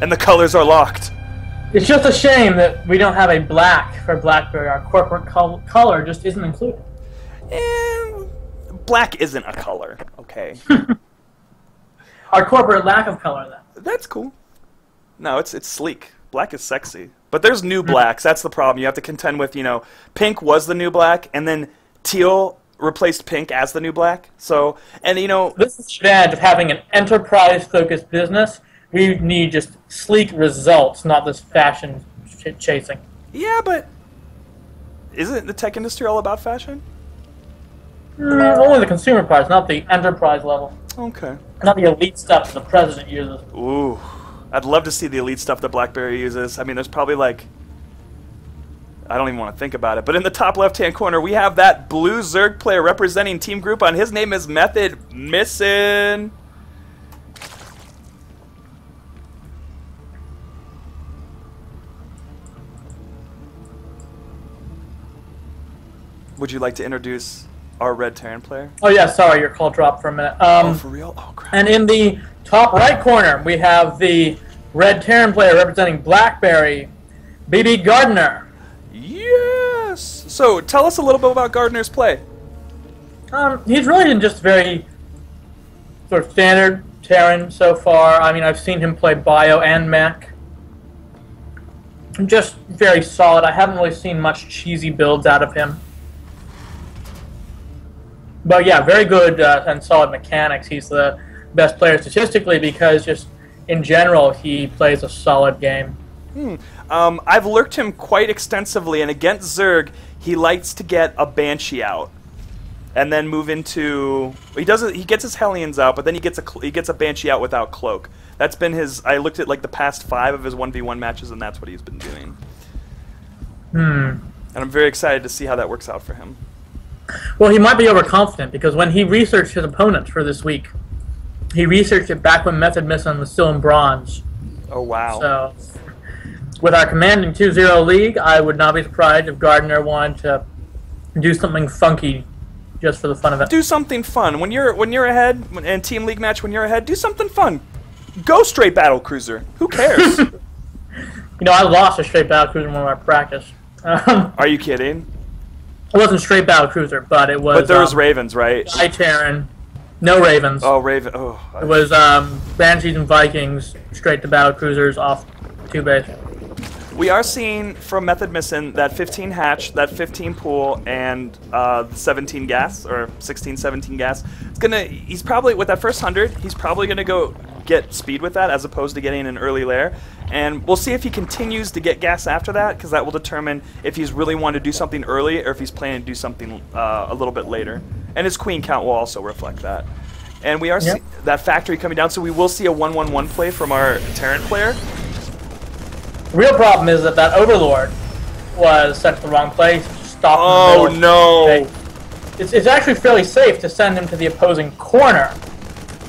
and the colors are locked. It's just a shame that we don't have a black for Blackberry. Our corporate color just isn't included. Black isn't a color, okay? Our corporate lack of color, then. That's cool. No, it's sleek. Black is sexy. But there's new blacks. That's the problem. You have to contend with, pink was the new black, and then teal replaced pink as the new black. So, and this is the advantage of having an enterprise-focused business. We need just sleek results, not this fashion chasing. Yeah, but isn't the tech industry all about fashion? Only the consumer parts, not the enterprise level. Okay. Not the elite stuff the president uses. Ooh. I'd love to see the elite stuff that Blackberry uses. I mean, there's probably like... I don't even want to think about it. But in the top left-hand corner, we have that blue Zerg player representing Team Groupon. His name is Methodmissin. Would you like to introduce our red Terran player? Oh, yeah, sorry, your call dropped for a minute. Oh, for real? Oh, crap. And in the top right corner, we have the red Terran player representing Blackberry, BB Gardner. Yes! So, tell us a little bit about Gardner's play. He's really been just very sort of standard Terran so far. I mean, I've seen him play Bio and Mech. Just very solid. I haven't really seen much cheesy builds out of him. But yeah, very good and solid mechanics. He's the best player statistically because just in general he plays a solid game. I've lurked him quite extensively, and against Zerg he likes to get a Banshee out. and then move into. He does it. He gets his Hellions out, but then he gets a Banshee out without cloak. That's been his. I looked at like the past 5 of his 1v1 matches, and that's what he's been doing. And I'm very excited to see how that works out for him. Well, he might be overconfident because when he researched his opponents for this week, he researched it back when Methodmissin was still in bronze. Oh wow! So, with our commanding 2-0 league, I would not be surprised if Gardner wanted to do something funky just for the fun of it. Do something fun when you're ahead and team league match when you're ahead. Do something fun. Go straight battle cruiser. Who cares? I lost a straight battle cruiser in one of our practice. Are you kidding? It wasn't straight battle cruiser, but it was. But there was Ravens, right? Terran. No Ravens. Oh, Raven. Oh. It was Banshees and Vikings straight to battle cruisers off 2 base. We are seeing from Methodmissin that 15 hatch, that 15 pool, and 17 gas, or 16, 17 gas. He's probably, with that first 100, he's probably going to go get speed with that as opposed to getting an early lair. And we'll see if he continues to get gas after that, because that will determine if he's really wanting to do something early or if he's planning to do something a little bit later. And his queen count will also reflect that. And we are seeing that factory coming down, so we will see a 1-1-1 play from our Terran player. The real problem is that Overlord was sent to the wrong place. Oh no! It's actually fairly safe to send him to the opposing corner,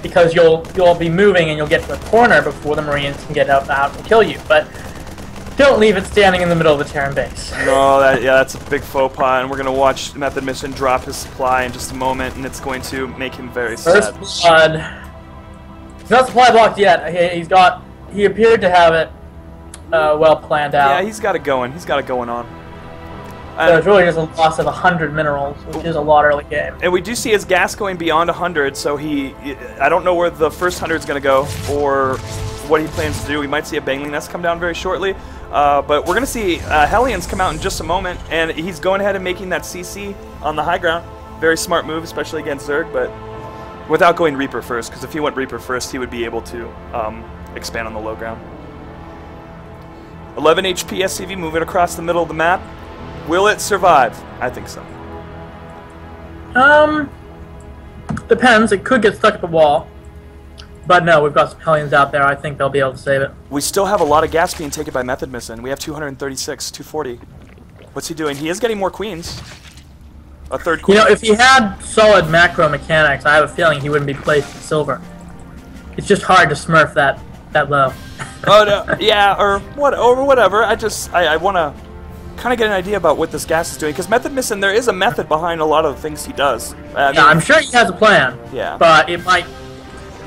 because you'll be moving and you'll get to the corner before the Marines can get out and kill you. But don't leave it standing in the middle of the Terran base. No, that's a big faux pas, and we're going to watch Methodmissin drop his supply in just a moment, and it's going to make him very sad. First blood. He's not supply blocked yet. He appeared to have it well planned out. Yeah, he's got it going. He's got it going on. So it's really just a loss of 100 minerals, which is a lot early game. And we do see his gas going beyond 100, so I don't know where the first 100 is going to go or what he plans to do. We might see a Bangling Nest come down very shortly, but we're going to see Hellions come out in just a moment, and he's going ahead and making that CC on the high ground. Very smart move, especially against Zerg, but without going Reaper first, because if he went Reaper first, he would be able to expand on the low ground. 11 HP SCV moving across the middle of the map. Will it survive? I think so. Depends. It could get stuck at the wall. But no, we've got some Hellions out there. I think they'll be able to save it. We still have a lot of gas being taken by Methodmissin. We have 236, 240. What's he doing? He is getting more queens. A third queen. If he had solid macro mechanics, I have a feeling he wouldn't be placed in silver. It's just hard to smurf that low. Oh no, yeah, or whatever. I want to kind of get an idea about what this gas is doing, because Methodmissin, there is a method behind a lot of the things he does. I'm sure he has a plan. Yeah. But it might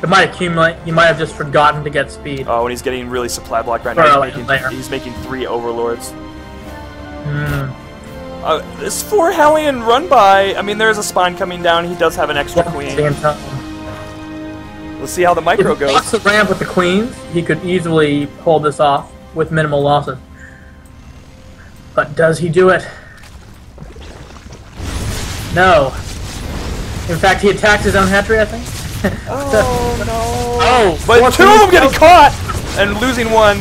accumulate. He might have just forgotten to get speed. Oh, and he's getting really supply blocked right now. He's making 3 overlords. This 4 Hellion run by. I mean, there's a spine coming down. He does have an extra queen. Let's see how the micro goes. If he blocks the ramp with the queens, he could easily pull this off with minimal losses. But does he do it? No. In fact, he attacked his own hatchery, I think. Oh, no. Oh, but 2 of them getting caught and losing 1.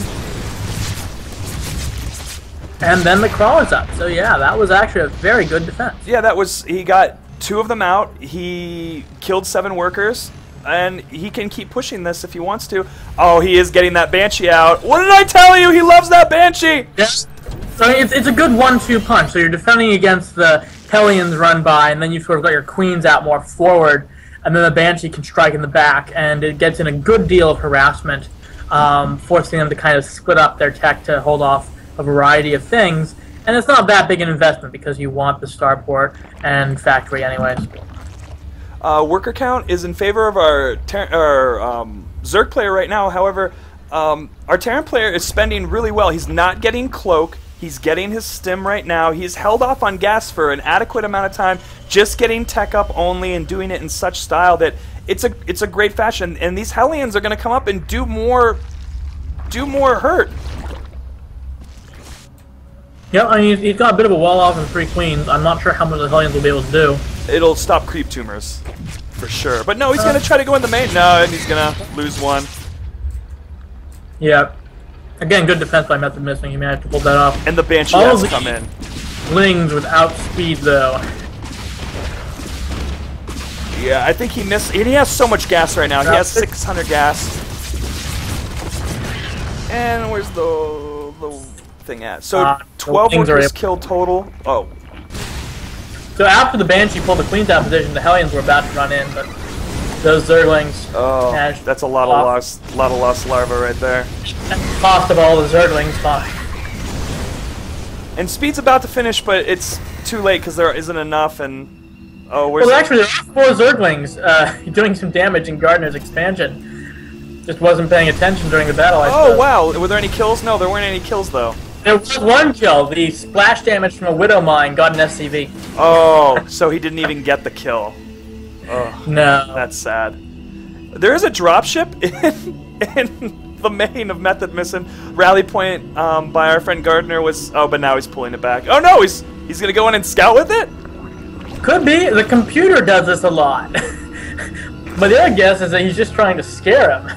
And then the crawler's up. So, yeah, that was actually a very good defense. Yeah, he got 2 of them out. He killed 7 workers. And he can keep pushing this if he wants to. Oh, he is getting that Banshee out. What did I tell you? He loves that Banshee! Yes. So it's a good 1-2 punch. So you're defending against the Hellions run by, and then you've sort of got your queens out more forward, and then the Banshee can strike in the back, and it gets in a good deal of harassment, forcing them to kind of split up their tech to hold off a variety of things. And it's not that big an investment because you want the starport and factory anyways. Worker count is in favor of our Zerg player right now. However, our Terran player is spending really well. He's not getting cloak. He's getting his stim right now. He's held off on gas for an adequate amount of time, just getting tech up only and doing it in such style that it's a great fashion. And these Hellions are going to come up and do more hurt. Yeah, I mean, he's got a bit of a wall off and 3 queens. I'm not sure how much the Hellions will be able to do. It'll stop creep tumors, for sure. But no, he's going to try to go in the main. No, and he's going to lose 1. Yeah. Again, good defense by Methodmissin. He managed to pull that off. And the Banshee has come in. Lings without speed, though. Yeah, I think he missed. And he has so much gas right now. He has 600 gas. And where's the thing at? So 12 workers killed total. Oh. So after the Banshee pulled the Queen's out position, the Hellions were about to run in, but those Zerglings. Oh, that's a lot of lost larvae right there. At the cost of all the Zerglings, fine. And speed's about to finish, but it's too late because there isn't enough. And well, actually, there are 4 Zerglings doing some damage in Gardener's expansion. Just wasn't paying attention during the battle. I suppose. Wow! Were there any kills? No, there weren't any kills though. There was 1 kill. The splash damage from a Widow Mine got an SCV. Oh, so he didn't even get the kill. Oh, no. That's sad. There is a dropship in the main of Methodmissin. Rally point by our friend Gardner was... Oh, but now he's pulling it back. Oh no, he's going to go in and scout with it? Could be. The computer does this a lot. But the other guess is that he's just trying to scare him.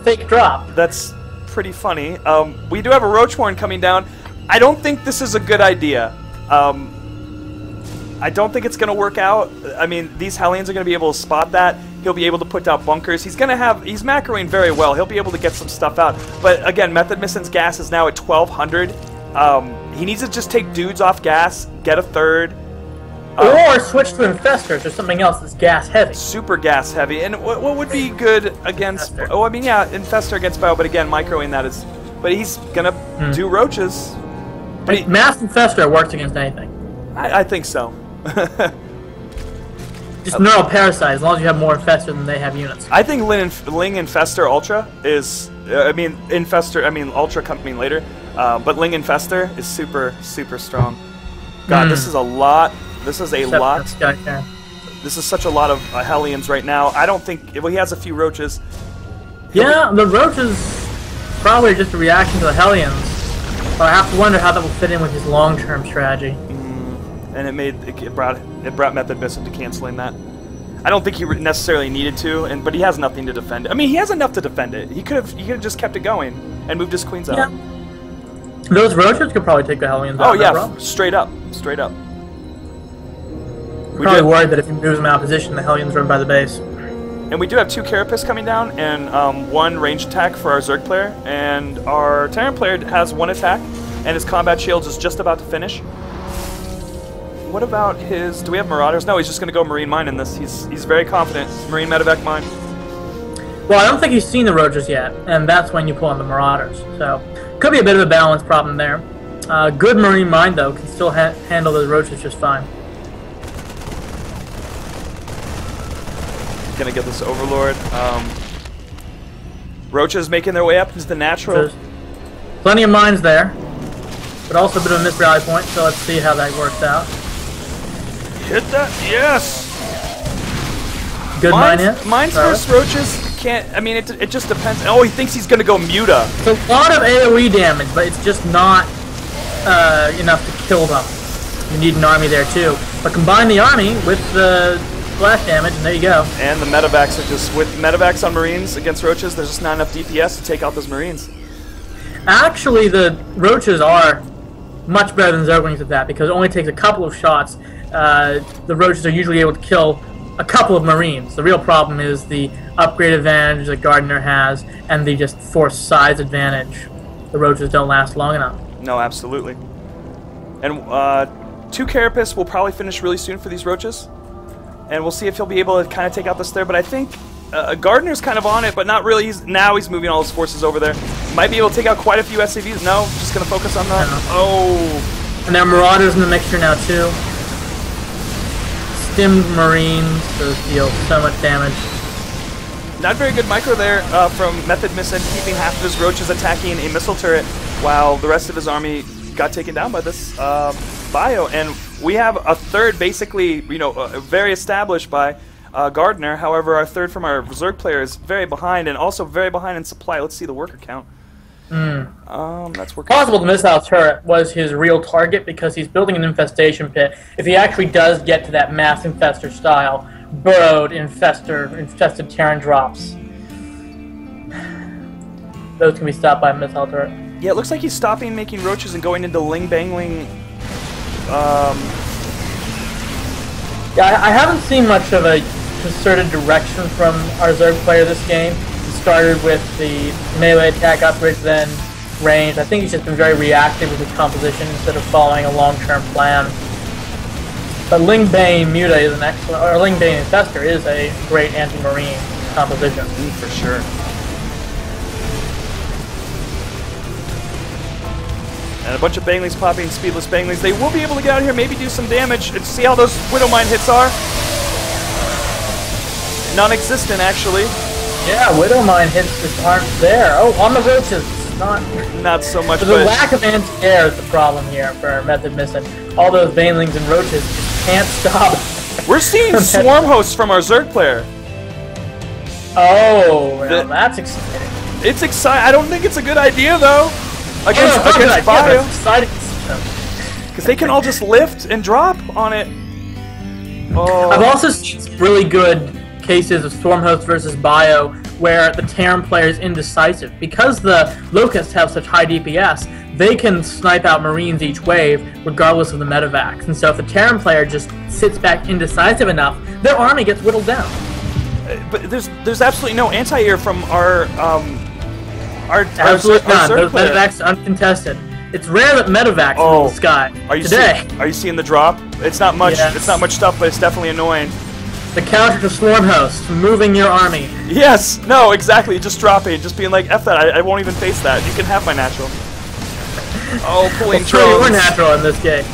Fake drop. That's pretty funny. We do have a roach horn coming down. I don't think this is a good idea. I don't think it's going to work out. I mean, these Hellions are going to be able to spot that. He'll be able to put out bunkers. He's macroing very well. He'll be able to get some stuff out. But again, Methodmissin's gas is now at 1,200. He needs to just take dudes off gas, get a third. Or switch to infestors or something else that's gas heavy. Super gas heavy. And what would be good against... Infestor. Oh, I mean, yeah, infestor against bio, but again, microing that is... But he's going to do roaches. But mass infestor works against anything. I think so. Just neural parasite, as long as you have more infestor than they have units. I think Ling Infestor Ultra is... Ultra coming later. But Ling Infestor is super, super strong. God, this is a lot... This is a lot. This is such a lot of Hellions right now. I don't think... Well, he has a few roaches. Yeah, the roaches probably just a reaction to the Hellions. But I have to wonder how that will fit in with his long-term strategy. And it brought Methodmissin to canceling that. I don't think he necessarily needed to, but he has nothing to defend it. I mean, he has enough to defend it. He could have just kept it going and moved his queens out. Yeah. Those roaches could probably take the Hellions out. Oh yeah, straight up. We're probably worried that if he moves them out of position, the Hellions run by the base. And we do have 2 Carapace coming down, and 1 ranged attack for our Zerg player, and our Terran player has 1 attack, and his combat shields is just about to finish. What about his... Do we have Marauders? No, he's just going to go Marine Mine in this. He's very confident. Marine Medevac Mine. Well, I don't think he's seen the roaches yet, and that's when you pull on the Marauders. So, could be a bit of a balance problem there. Good Marine Mine, though, can still handle those roaches just fine. Gonna get this Overlord. Roaches making their way up into the natural. There's plenty of mines there, but also a bit of a missed rally point, so let's see how that works out. Hit that, yes! Good mine hit. Mines versus roaches can't, I mean, it just depends. Oh, he thinks he's gonna go Muta. It's a lot of AoE damage, but it's just not enough to kill them. You need an army there too. But combine the army with the splash damage, and there you go. And the medevacs are just, with medevacs on Marines against roaches, there's just not enough DPS to take out those Marines. Actually, the roaches are much better than Zerglings at that, because it only takes a couple of shots. The roaches are usually able to kill a couple of Marines. The real problem is the upgrade advantage that Gardner has, and the just force size advantage. The roaches don't last long enough. No, absolutely. And 2 Carapace will probably finish really soon for these roaches. And we'll see if he'll be able to kind of take out this there. But I think Gardner's kind of on it, but not really. Now he's moving all his forces over there. Might be able to take out quite a few SCVs. No, just going to focus on that. Oh. And there are Marauders in the mixture now, too. Stimmed Marines, those deal so much damage. Not very good micro there from Methodmissin, keeping half of his roaches attacking a missile turret, while the rest of his army got taken down by this bio. And we have a third, basically, very established by Gardner. However, our third from our Zerg player is very behind, and also very behind in supply. Let's see the worker count. That's working. Possible the missile turret was his real target because he's building an infestation pit. If he actually does get to that mass infestor style, burrowed infested Terran drops, those can be stopped by a missile turret. Yeah, it looks like he's stopping making roaches and going into Ling Bangling. Yeah, I haven't seen much of a concerted direction from our Zerg player this game. He started with the melee attack upgrades, then range. I think he's just been very reactive with his composition instead of following a long-term plan. But Ling Bane Muta is an excellent, or Ling Bane Infestor is a great anti-marine composition. For sure. And a bunch of Banglings popping, speedless Banglings. They will be able to get out here, maybe do some damage. And see how those Widowmine hits are? Non-existent, actually. Yeah, Widowmine hits just aren't there. Oh, on the roaches. Not so much. The lack of anti-air is the problem here for Methodmissin. All those Banelings and roaches just can't stop. We're seeing swarm hosts from our Zerg player. Oh, well, that's exciting. It's exciting. I don't think it's a good idea though. Against Bio. Because they can all just lift and drop on it. Oh. I've also seen some really good cases of Swarm Host versus Bio where the Terran player is indecisive. Because the Locusts have such high DPS, they can snipe out Marines each wave regardless of the medevacs. And so if the Terran player just sits back indecisive enough, their army gets whittled down. But there's absolutely no anti-air from our absolutely not. Those medevacs are uncontested. It's rare that medevacs in the sky. Are you seeing the drop? It's not much. Yes. It's not much stuff, but it's definitely annoying. The counter to Swarm Host, moving your army. Yes. No. Exactly. Just dropping. Just being like, F that. I won't even face that. You can have my natural. Oh, pulling drones. We're natural in this game.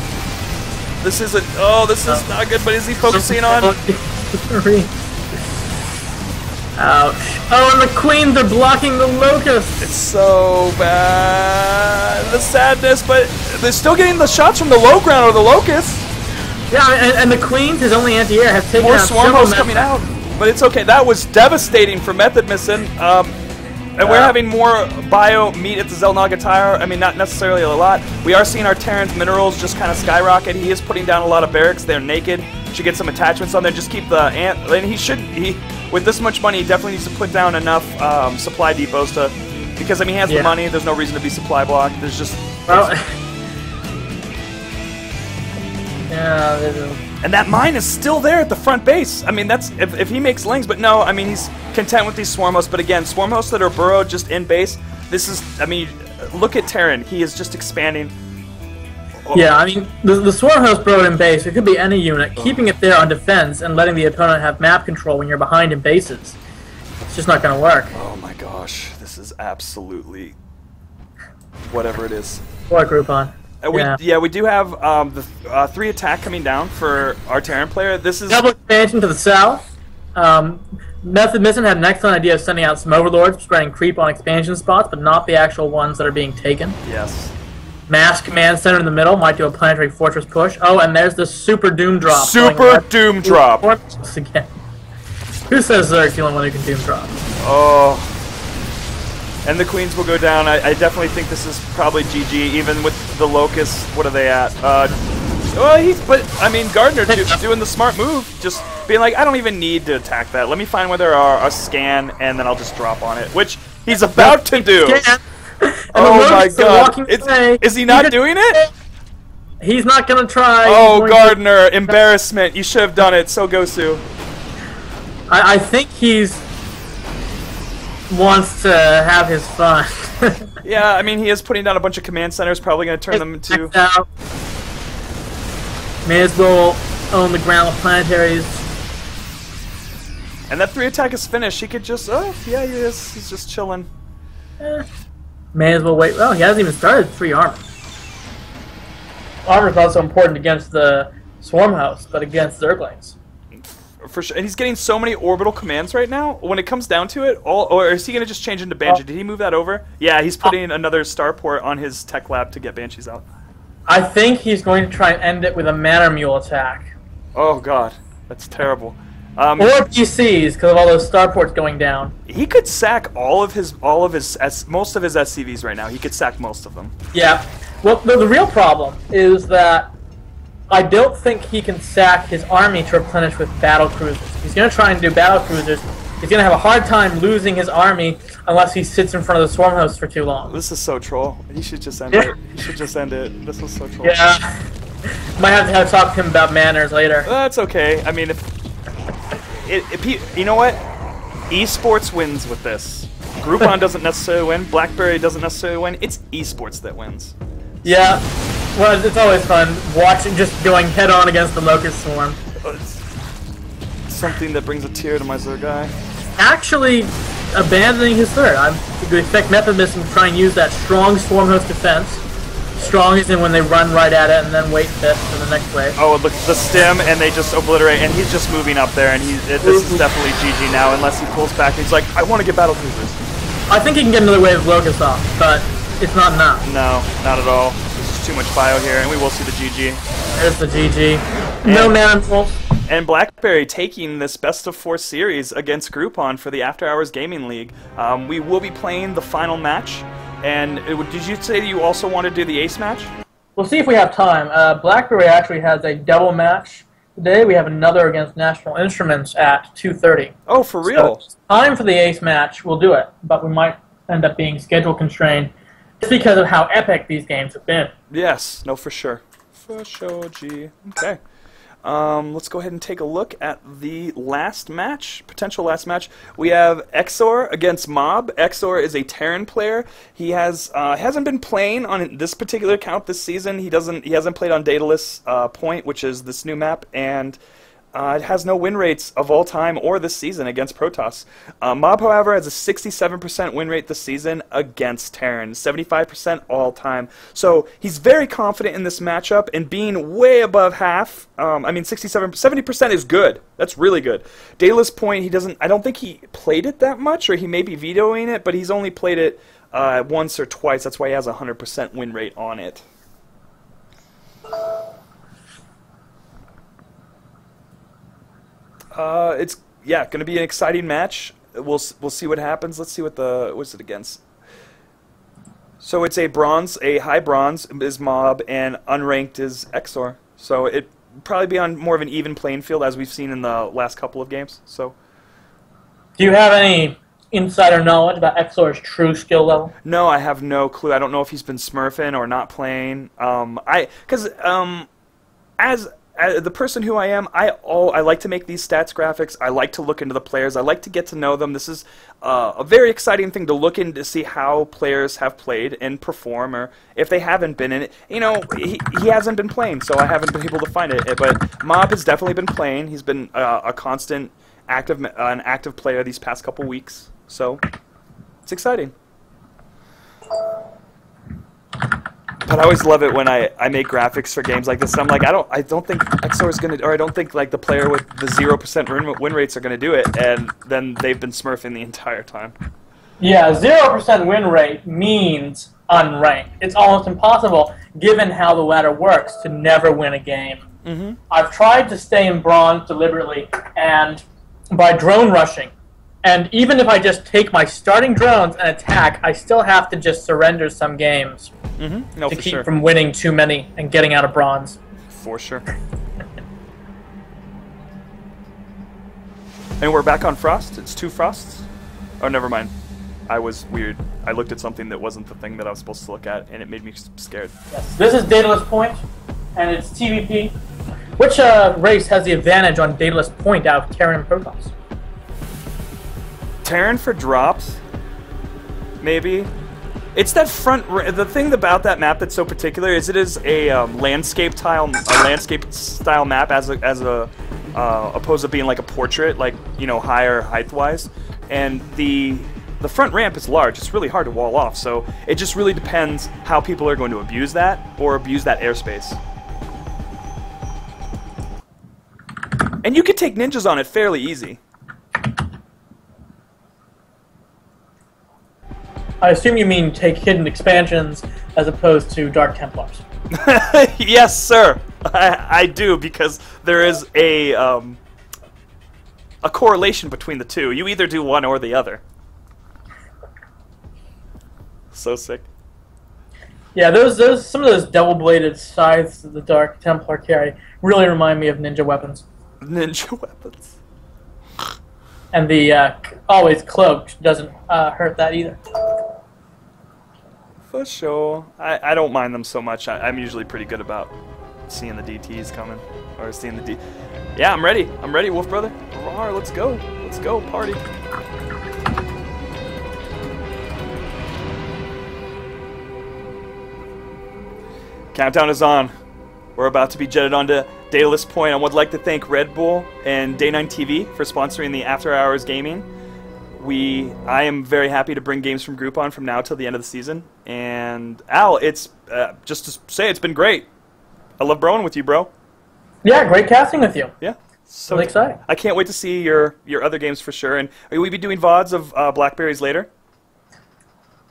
This isn't. Oh, this is not good. But is he focusing on? Ouch. Oh, and the Queens are blocking the Locusts! It's so bad. The sadness, but they're still getting the shots from the low ground or the Locusts. Yeah, and the Queens, his only anti-air, have taken more out swarm hosts coming out. But it's okay. That was devastating for Methodmissin. And we're having more bio meat at the Xel'Naga Tower. I mean, not necessarily a lot. We are seeing our Terran's minerals just kind of skyrocket. He is putting down a lot of barracks. They're naked. Should get some attachments on there. Just keep the ant. And he with this much money, he definitely needs to put down enough supply depots to, because I mean, he has the money. There's no reason to be supply blocked. There's just. Well, and that mine is still there at the front base. I mean, that's if he makes lings, but no, I mean, he's content with these swarm hosts. But again, swarm hosts that are burrowed just in base. This is, I mean, look at Terran. He is just expanding. Yeah, I mean, the swarm host burrowed in base. It could be any unit. Keeping it there on defense and letting the opponent have map control when you're behind in bases. It's just not going to work. Oh my gosh, this is absolutely whatever it is. Or Groupon. We do have the 3 attack coming down for our Terran player. This is double expansion to the south. Methodmissin had an excellent idea of sending out some overlords, spreading creep on expansion spots, but not the actual ones that are being taken. Yes. Mass command center in the middle might do a planetary fortress push. Oh, and there's the super doom drop. Super doom drop. Again. Who says Zerg's the only one who can doom drop? Oh. And the Queens will go down. I definitely think this is probably GG, even with the Locusts. What are they at? But I mean, Gardner doing the smart move, just being like, I don't even need to attack that. Let me find where there are a scan, and then I'll just drop on it, which he's about to do. Oh my God! Is he not doing it? He's not gonna try. Oh, Gardner, embarrassment! You should have done it. So Gosu. I think he's wants to have his fun. Yeah, I mean, he is putting down a bunch of command centers. Probably gonna turn them into. May as well own the ground with planetaries. And that 3 attack is finished. He could just. Oh, yeah, he is. He's just chilling. May as well wait. Well, he hasn't even started 3 armor. Armor is also important against the Swarm House, but against Zerglings. For sure. And he's getting so many orbital commands right now. When it comes down to it, or is he going to just change into Banshee? Did he move that over? Yeah, he's putting another starport on his tech lab to get Banshees out. I think he's going to try and end it with a Manor Mule attack. Oh God, that's terrible. Or PCs, because of all those starports going down. He could sack most of his SCVs right now. He could sack most of them. Yeah. Well, the real problem is that I don't think he can sack his army to replenish with battle cruisers. He's going to try and do battle cruisers. He's going to have a hard time losing his army unless he sits in front of the swarm host for too long. This is so troll. He should just end it. He should just end it. This was so troll. Yeah. Might have to talk to him about manners later. That's okay. I mean, you know what? Esports wins with this. Groupon doesn't necessarily win. Blackberry doesn't necessarily win. It's esports that wins. Yeah. Well, it's always fun watching, just going head-on against the Locust Swarm. It's something that brings a tear to my Zerg eye. Actually, abandoning his third. I expect Methodmissin to try and use that strong Swarm Host defense. Strong is in when they run right at it and then wait fifth for the next wave. Oh, look, the stem, and they just obliterate, and he's just moving up there, and this is definitely GG now, unless he pulls back, and he's like, I want to get battle cruisers. I think he can get another wave of Locust off, but it's not enough. No, not at all. There's just too much bio here, and we will see the GG. There's the GG. No mana pulse. And Blackberry taking this best-of-4 series against Groupon for the After Hours Gaming League. We will be playing the final match. And did you say you also want to do the ace match? We'll see if we have time. Blackberry actually has a double match today. We have another against National Instruments at 2:30. Oh, for real? So time for the ace match, we'll do it. But we might end up being schedule constrained just because of how epic these games have been. Yes, no, for sure. For sure, G. Okay. Let's go ahead and take a look at the last match, potential last match. We have Exor against Mob. Exor is a Terran player. He hasn't been playing on this particular account this season. He hasn't played on Daedalus Point, which is this new map, and it has no win rates of all time or this season against Protoss. Mob, however, has a 67% win rate this season against Terran, 75% all time. So he's very confident in this matchup, and being way above half, 70% is good. That's really good. Daedalus Point, I don't think he played it that much, or he may be vetoing it, but he's only played it once or twice. That's why he has a 100% win rate on it. It's going to be an exciting match. We'll see what happens. Let's see what's it against. So it's a high bronze is Mob, and unranked is Exor. So it probably be on more of an even playing field as we've seen in the last couple of games. So, do you have any insider knowledge about Exor's true skill level? No, I have no clue. I don't know if he's been smurfing or not playing. As the person who I am, I like to make these stats graphics. I like to look into the players. I like to get to know them. This is a very exciting thing to look in to see how players have played and perform, or if they haven't been in it. You know, he hasn't been playing, so I haven't been able to find it. But Mob has definitely been playing. He's been a constant an active player these past couple weeks. So it's exciting. But I always love it when I make graphics for games like this. And I'm like, I don't think Exor is gonna, or I don't think like the player with the 0% win rates are gonna do it, and then they've been smurfing the entire time. Yeah, 0% win rate means unranked. It's almost impossible, given how the ladder works, to never win a game. Mm-hmm. I've tried to stay in bronze deliberately, and by drone rushing. And even if I just take my starting drones and attack, I still have to just surrender some games to keep from winning too many and getting out of bronze. For sure. And we're back on Frost? It's 2 Frosts? Oh, never mind. I was weird. I looked at something that wasn't the thing that I was supposed to look at, and it made me scared. Yes. This is Daedalus Point, and it's TVP. Which race has the advantage on Daedalus Point out of Terran and Protoss? Terran for drops, maybe. It's that front. The thing about that map that's so particular is it is a landscape style map, as opposed to being like a portrait, like, you know, higher height wise. And the front ramp is large. It's really hard to wall off. So it just really depends how people are going to abuse that or abuse that airspace. And you could take ninjas on it fairly easy. I assume you mean take hidden expansions as opposed to Dark Templars. Yes, sir. I do, because there is a correlation between the two. You either do one or the other. So sick. Yeah, some of those double-bladed scythes that the Dark Templar carry really remind me of ninja weapons. Ninja weapons. And the always cloaked doesn't hurt that either. For sure. I don't mind them so much. I'm usually pretty good about seeing the DTs coming, or seeing the D. Yeah, I'm ready. I'm ready, Wolf Brother. Rawr, let's go. Let's go, party. Countdown is on. We're about to be jetted onto Daedalus Point. I would like to thank Red Bull and Day 9 TV for sponsoring the After Hours Gaming. I am very happy to bring games from Groupon from now till the end of the season. And Al, it's just to say, it's been great. I love broing with you, bro. Yeah, great casting with you. Yeah, so really exciting. I can't wait to see your other games for sure. And will you be doing VODs of Blackberries later?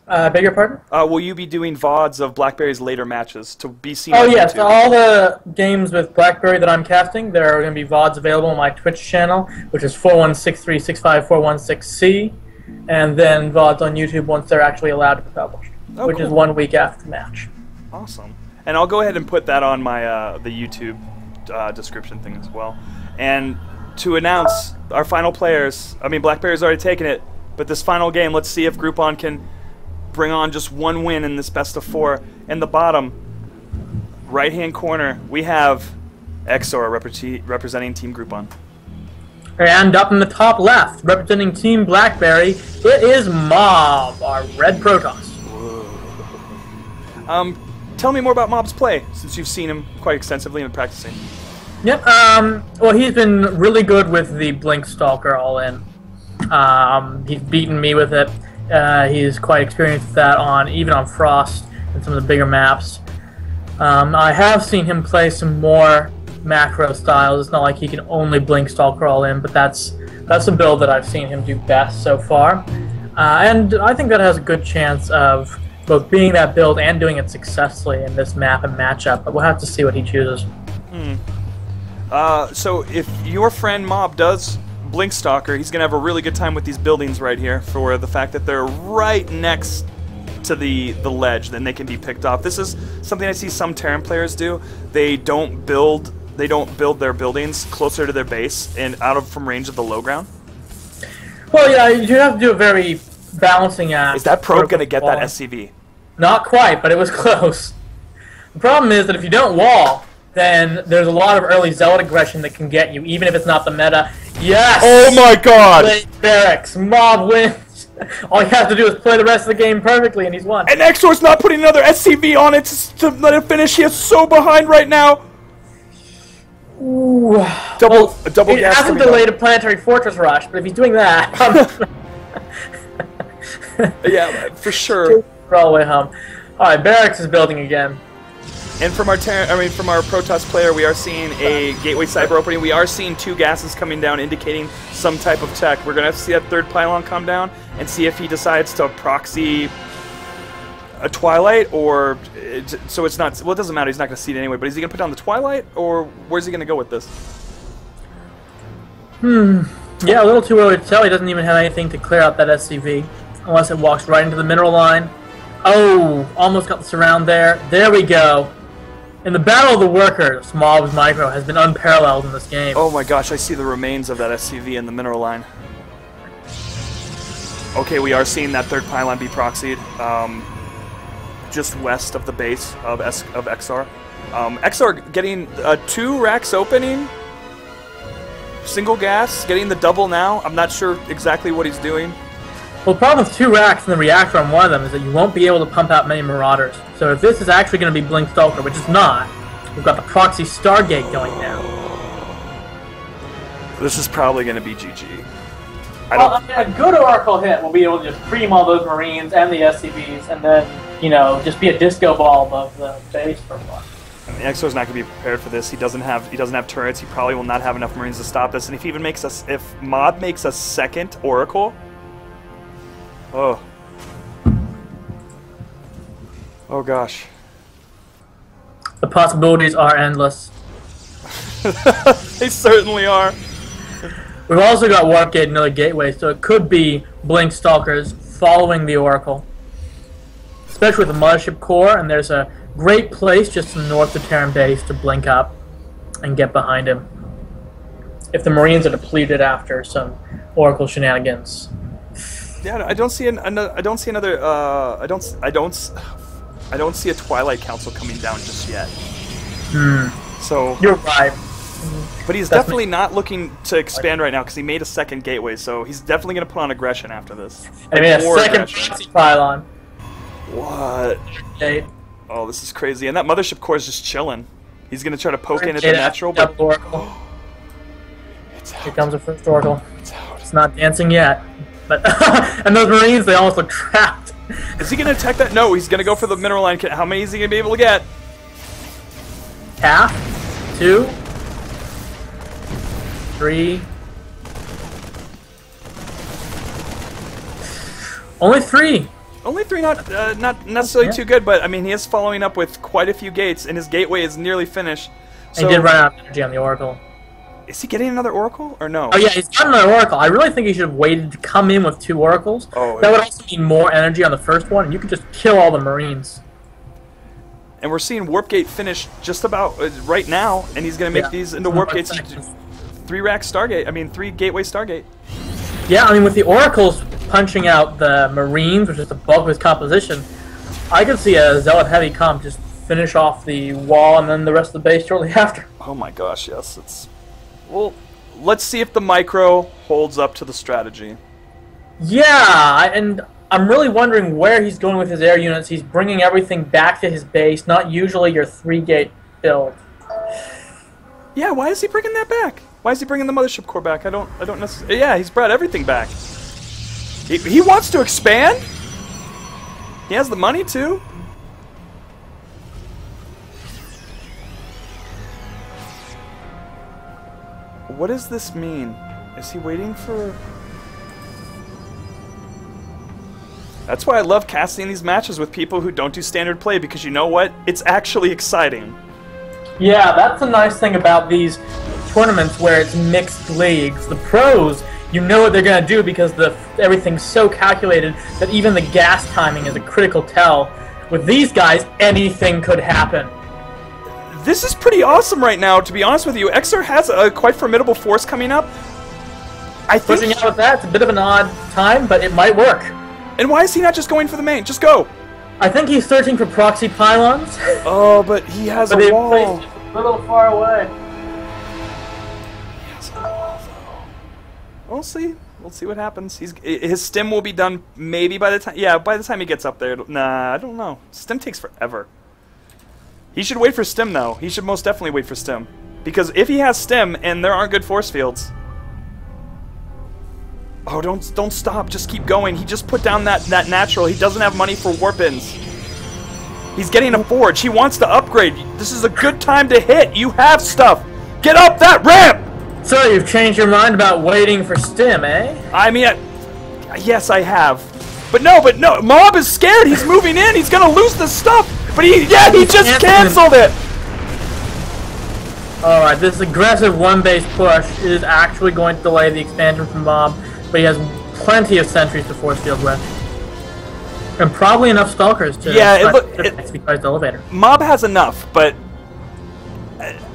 Beg your pardon? Will you be doing VODs of Blackberry's later matches to be seen? Oh on yes, YouTube? all the games with Blackberry that I'm casting, there are going to be VODs available on my Twitch channel, which is 416365416C, and then VODs on YouTube once they're actually allowed to be published, which is 1 week after the match. Awesome. And I'll go ahead and put that on my the YouTube description thing as well. And to announce our final players, I mean Blackberry's already taken it, but this final game, let's see if Groupon can bring on just one win in this best of 4. In the bottom right-hand corner, we have Exor representing Team Groupon. And up in the top left, representing Team Blackberry, it is Mob, our red Protoss. Tell me more about Mob's play, since you've seen him quite extensively in practicing. Yep, well, he's been really good with the Blink Stalker all-in. He's beaten me with it. He's quite experienced with that even on Frost and some of the bigger maps. I have seen him play some more macro styles. It's not like he can only Blink Stalker all in, but that's a build that I've seen him do best so far. And I think that has a good chance of both being that build and doing it successfully in this map and matchup, but we'll have to see what he chooses. So if your friend Mob does Blink Stalker, he's going to have a really good time with these buildings right here for the fact that they're right next to the ledge, then they can be picked off. This is something I see some Terran players do. They don't build their buildings closer to their base and from range of the low ground. Well, yeah, you have to do a very balancing act. Is that probe going to get that SCV? Not quite, but it was close. The problem is that if you don't wall, then there's a lot of early Zealot aggression that can get you, even if it's not the meta. Yes! Oh my god! Late barracks. Mob wins. All you have to do is play the rest of the game perfectly, and he's won. And Exor's not putting another SCV on it to let it finish. He is so behind right now. Ooh. Double it gas hasn't delayed a planetary fortress rush, but if he's doing that... yeah, for sure. All the way home. Alright, barracks is building again. And from our Protoss player, we are seeing a gateway cyber opening. We are seeing 2 gases coming down, indicating some type of tech. We're gonna have to see that 3rd pylon come down and see if he decides to proxy a Twilight, or so it's not. Well, it doesn't matter. He's not gonna see it anyway. But is he gonna put down the Twilight, or where's he gonna go with this? Yeah, a little too early to tell. He doesn't even have anything to clear out that SCV, unless it walks right into the mineral line. Oh, almost got the surround there. There we go. In the Battle of the Workers, Mob's micro has been unparalleled in this game. Oh my gosh, I see the remains of that SCV in the mineral line. Okay, we are seeing that 3rd pylon be proxied, just west of the base of XR. XR getting 2 racks opening, single gas, getting the double now. I'm not sure exactly what he's doing. Well, the problem with 2 racks and the reactor on one of them is that you won't be able to pump out many Marauders. So if this is actually going to be Blink Stalker, which is not, we've got the proxy Stargate going now. This is probably going to be GG. A good Oracle hit will be able to just cream all those Marines and the SCVs, and then, you know, just be a disco ball above the base for a while. The Exor's not going to be prepared for this. He doesn't have turrets. He probably will not have enough Marines to stop this. And if he even makes if Mob makes a 2nd Oracle. Oh. Oh gosh. The possibilities are endless. They certainly are. We've also got Warp Gate and another gateway, so it could be Blink Stalkers following the Oracle. Especially with the Mothership Core, and there's a great place just north of Terran Base to blink up and get behind him. If the Marines are depleted after some Oracle shenanigans. Yeah, I don't see another. I don't see a Twilight Council coming down just yet. So You're right. But he's definitely not looking to expand right now because he made a second gateway, so he's definitely going to put on aggression after this. I mean, a second pylon. What? Okay. Oh, this is crazy. And that mothership core is just chilling. He's going to try to poke in at the natural, but... It's out. Here comes the first Oracle. It's not dancing yet. But and those Marines, they almost look trapped. Is he going to attack that? No, he's going to go for the mineral line. How many is he going to be able to get? Half. 2. 3. Only 3. Only 3, not necessarily too good, but I mean he is following up with quite a few gates, and his gateway is nearly finished. So, he did run out of energy on the Oracle. Is he getting another Oracle or no? Oh yeah, he's got another Oracle. I really think he should have waited to come in with 2 Oracles. Oh, that would also mean more energy on the first one, and you could just kill all the Marines. And we're seeing Warp Gate finish just about right now, and he's going to make these into Warp Gates. 3 rack Stargate. I mean 3 Gateway Stargate. Yeah, I mean with the Oracles punching out the Marines, which is the bulk of his composition, I could see a Zealot Heavy comp just finish off the wall and then the rest of the base shortly after. Oh my gosh, yes. It's... Well, let's see if the micro holds up to the strategy. Yeah, and I'm really wondering where he's going with his air units. He's bringing everything back to his base, not usually your 3-gate build. Yeah, why is he bringing that back? Why is he bringing the mothership core back? I don't necessarily... Yeah, he's brought everything back. He wants to expand? He has the money to. What does this mean? Is he waiting for... That's why I love casting these matches with people who don't do standard play, because you know what? It's actually exciting. Yeah, that's the nice thing about these tournaments where it's mixed leagues. The pros, you know what they're going to do because everything's so calculated that even the gas timing is a critical tell. With these guys, anything could happen. This is pretty awesome right now, to be honest with you. XR has a quite formidable force coming up. I think... Pushing out with that, it's a bit of an odd time, but it might work. And why is he not just going for the main? Just go! I think he's searching for proxy pylons. Oh, but he has a wall. Placed it a little far away. He has a wall, though. We'll see. We'll see what happens. His stim will be done maybe by the time... Yeah, by the time he gets up there. Nah, I don't know. Stim takes forever. He should wait for stim, though. He should most definitely wait for stim. Because if he has stim and there aren't good force fields... Oh, don't stop. Just keep going. He just put down that natural. He doesn't have money for warp-ins. He's getting a forge. He wants to upgrade. This is a good time to hit. You have stuff. Get up that ramp! So you've changed your mind about waiting for stim, eh? I mean, yes, I have. But no. Mob is scared. He's moving in. He's going to lose this stuff. But he just canceled it. Alright, this aggressive one-base push is actually going to delay the expansion from Mob. But he has plenty of sentries to force field with. And probably enough stalkers to the elevator. Mob has enough, but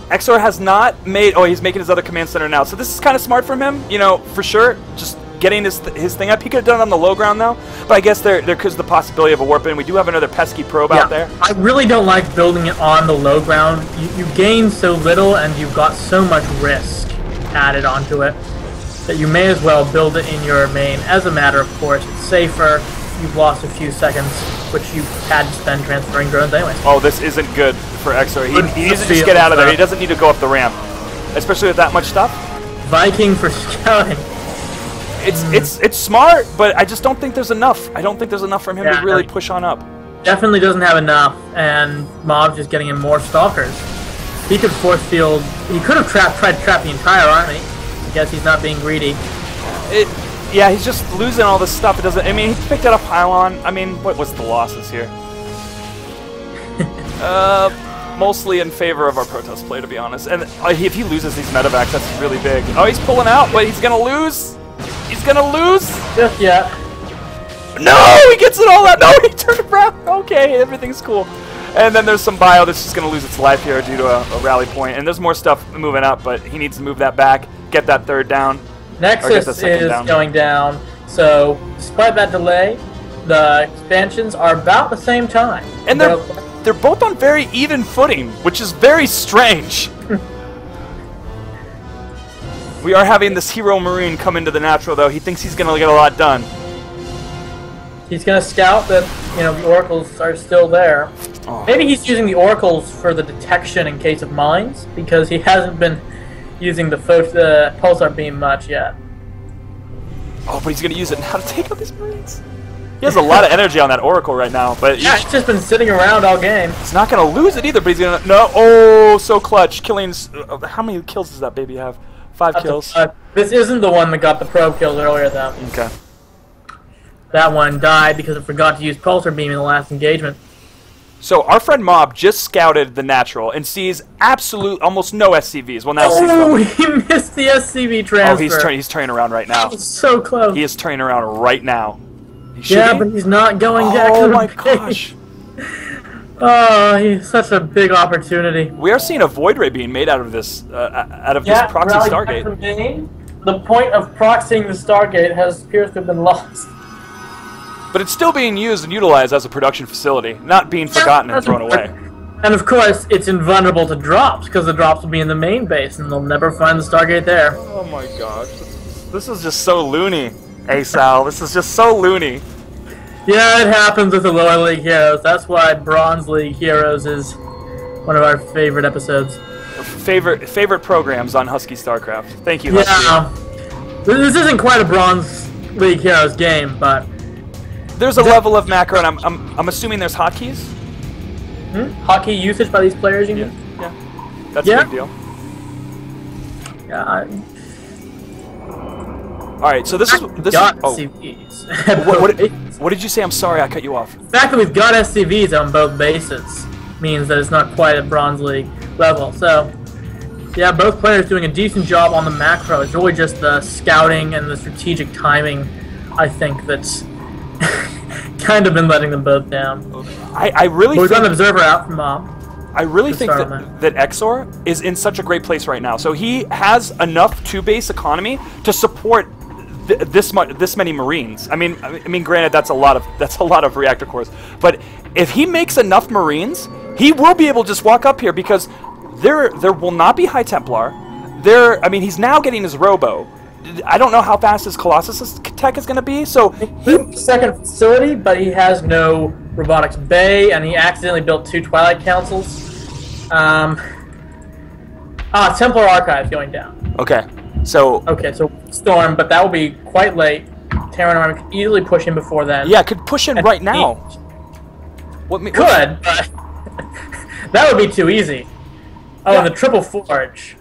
XR has not made... Oh, he's making his other command center now. So this is kind of smart from him, you know, for sure. Just getting his thing up. He could have done it on the low ground, though. But I guess there is the possibility of a warp in. We do have another pesky probe out there. I really don't like building it on the low ground. You gain so little, and you've got so much risk added onto it, that you may as well build it in your main. As a matter of course, it's safer. You've lost a few seconds, which you had to spend transferring drones anyways. Oh, this isn't good for XR. He needs to just get out of there. He doesn't need to go up the ramp, especially with that much stuff. Viking for scouting. It's smart, but I just don't think there's enough. I don't think there's enough from him to really push on up. Definitely doesn't have enough, and Mob's just getting him more stalkers. He could force field. He could have tried to trap the entire army. I guess he's not being greedy. Yeah, he's just losing all this stuff. It doesn't. I mean, he picked out a pylon. I mean, what's the losses here? Mostly in favor of our protest play, to be honest. And if he loses these medevacs, that's really big. Oh, he's pulling out, but he's gonna lose. He's gonna lose. Just yet. No, he gets it all out. No, he turned around. Okay, everything's cool. And then there's some bio that's just gonna lose its life here due to a rally point. And there's more stuff moving up, but he needs to move that back. Get that third down. Nexus is going down, so despite that delay, the expansions are about the same time. And they're they're both on very even footing, which is very strange. We are having this hero marine come into the natural, though. He thinks he's going to get a lot done. He's going to scout that, the oracles are still there. Oh. Maybe he's using the oracles for the detection in case of mines, because he hasn't been using the pulsar beam much yet. Oh, but he's going to use it now to take out these marines. He has a lot of energy on that oracle right now, but yeah, it's just been sitting around all game. He's not going to lose it either, but he's going to... No, oh, so clutch. Killing... How many kills does that baby have? 5 kills. This isn't the one that got the probe kills earlier, though. Okay. That one died because it forgot to use pulsar beam in the last engagement. So our friend Mob just scouted the natural and sees almost no SCVs. Well, now sees them. He missed the SCV transfer. Oh, he's turning around right now. So close. He is turning around right now. But he's not going back to the my gosh. Oh, he's such a big opportunity. We are seeing a void ray being made out of this proxy Stargate. The point of proxying the Stargate appears to have been lost. But it's still being used and utilized as a production facility, not being forgotten and thrown away. And of course, it's invulnerable to drops, because the drops will be in the main base, and they'll never find the Stargate there. Oh my gosh. This is just so loony, Sal. This is just so loony. Yeah, it happens with the lower league heroes. That's why Bronze League Heroes is one of our favorite episodes. Favorite programs on Husky StarCraft. Thank you, Husky. Yeah. This isn't quite a Bronze League Heroes game, but there's a level of macro, and I'm assuming there's hotkeys. Hotkey usage by these players, you mean? Yeah. That's a big deal. Yeah. All right, so this is what did you say? I'm sorry, I cut you off. The fact that we've got SCVs on both bases means that it's not quite at Bronze League level. So, yeah, both players doing a decent job on the macro. It's really just the scouting and the strategic timing, I think, that's kind of been letting them both down. I really we've got an observer out from Mob. I really think that Exor is in such a great place right now. So he has enough two-base economy to support this many Marines. I mean, granted, that's a lot of reactor cores. But if he makes enough Marines, he will be able to just walk up here because there will not be High Templar. He's now getting his Robo. I don't know how fast his Colossus tech is going to be. So he's second facility, but he has no robotics bay, and he accidentally built 2 Twilight Councils. Templar Archive going down. Okay, so Storm, but that will be quite late. Terran Army could easily push him before then. Yeah, could push him right now. But that would be too easy. Oh, yeah. And the Triple Forge.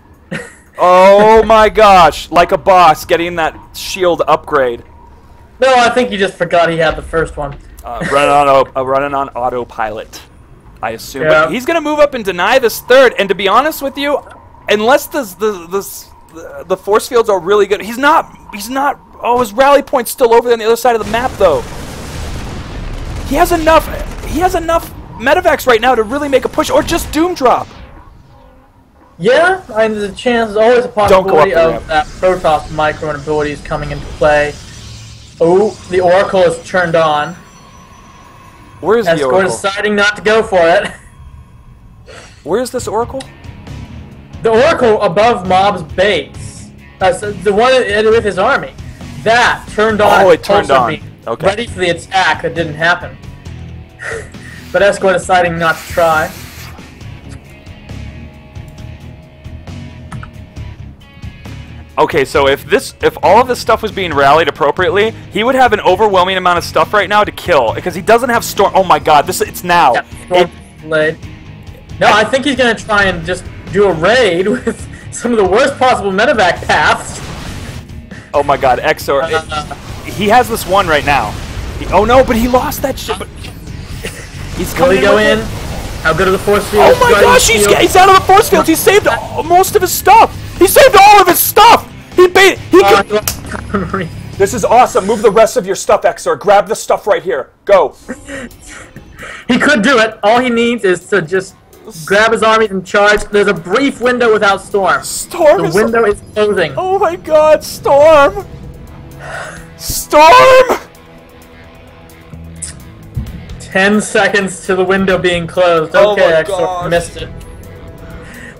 Oh my gosh, like a boss getting that shield upgrade. No, I think you just forgot he had the first one. Running on autopilot, I assume. Yeah. But he's going to move up and deny this third, and to be honest with you, unless the force fields are really good, he's not, oh, his rally point's still over on the other side of the map, though. He has enough medevacs right now to really make a push, or just Doom Drop. Yeah, there's a chance, there's always a possibility of that Protoss micro and abilities coming into play. Oh, the Oracle is turned on. Where is the Oracle? Escort deciding not to go for it. Where is this Oracle? The Oracle above Mob's base. The one with his army. That turned on. Oh, it turned on. Okay. Ready for the attack that didn't happen. But Escort deciding not to try. Okay, so if all of this stuff was being rallied appropriately, he would have an overwhelming amount of stuff right now to kill because he doesn't have Storm. Oh my God, it's now. Yeah, no, I think he's gonna try and just do a raid with some of the worst possible medevac paths. Oh my God, Exor, he has this one right now. Oh no, but he lost that shit. But he's coming in. How good are the force fields? Oh my gosh, he's out of the force fields. He saved most of his stuff. He saved all of his stuff! This is awesome. Move the rest of your stuff, Exor. Grab the stuff right here. Go. He could do it. All he needs is to just grab his armies and charge. There's a brief window without Storm. The window is closing. Oh my God, Storm! Storm! 10 seconds to the window being closed. Oh Okay, my Exor gosh. missed it.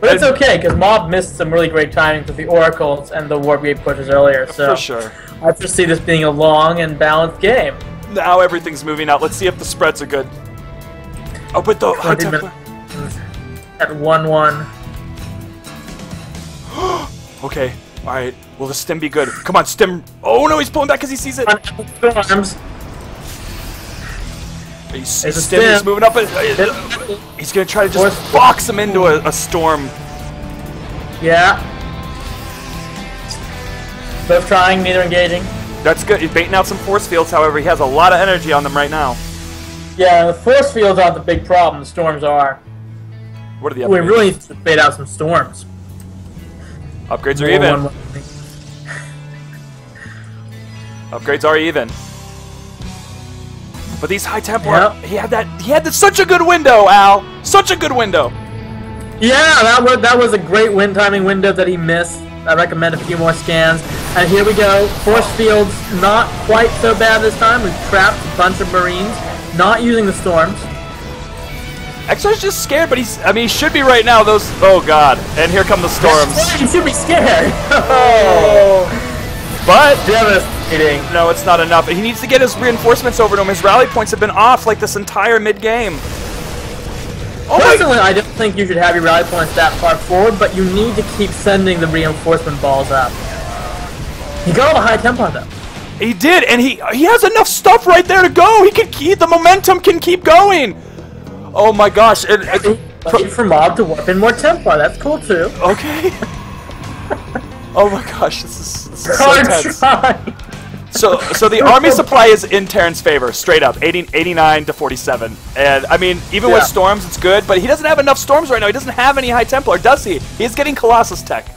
But it's okay, because Mob missed some really great timing with the Oracles and the Warp Gate pushes earlier, so... For sure. I foresee this being a long and balanced game. Now everything's moving out. Let's see if the spreads are good. Oh, but the... 20 minutes at 1-1. Okay, alright. Will the stim be good? Come on, stim. Oh no, he's pulling back because he sees it. Storms. He's moving up. He's going to try to just box him into a storm. Yeah. Both trying, neither engaging. That's good. He's baiting out some force fields, however. He has a lot of energy on them right now. Yeah, the force fields aren't the big problem. The storms are. What are the upgrades? We really need to bait out some storms. Upgrades are even. Upgrades are even. But these high Templar, he had such a good window, Al. Such a good window. Yeah, that was a great win timing window that he missed. I recommend a few more scans. And here we go. Force fields not quite so bad this time. We've trapped a bunch of Marines, not using the storms. Exor's just scared, but he should be right now. Oh god. And here come the storms. He should be scared. But devastating. No, it's not enough. He needs to get his reinforcements over to him. His rally points have been off like this entire mid-game. Oh personally, I don't think you should have your rally points that far forward, but you need to keep sending the reinforcement balls up. He got all the high tempo though. He did, and he has enough stuff right there to go. He can keep the momentum can keep going. Oh my gosh! Wait for Mob to warp in more tempo. That's cool too. Okay. Oh my gosh, this is so tense. So the army supply is in Terran's favor, straight up, 89 to 47. And I mean, even with storms, it's good, but he doesn't have enough storms right now. He doesn't have any high Templar, does he? He's getting Colossus tech.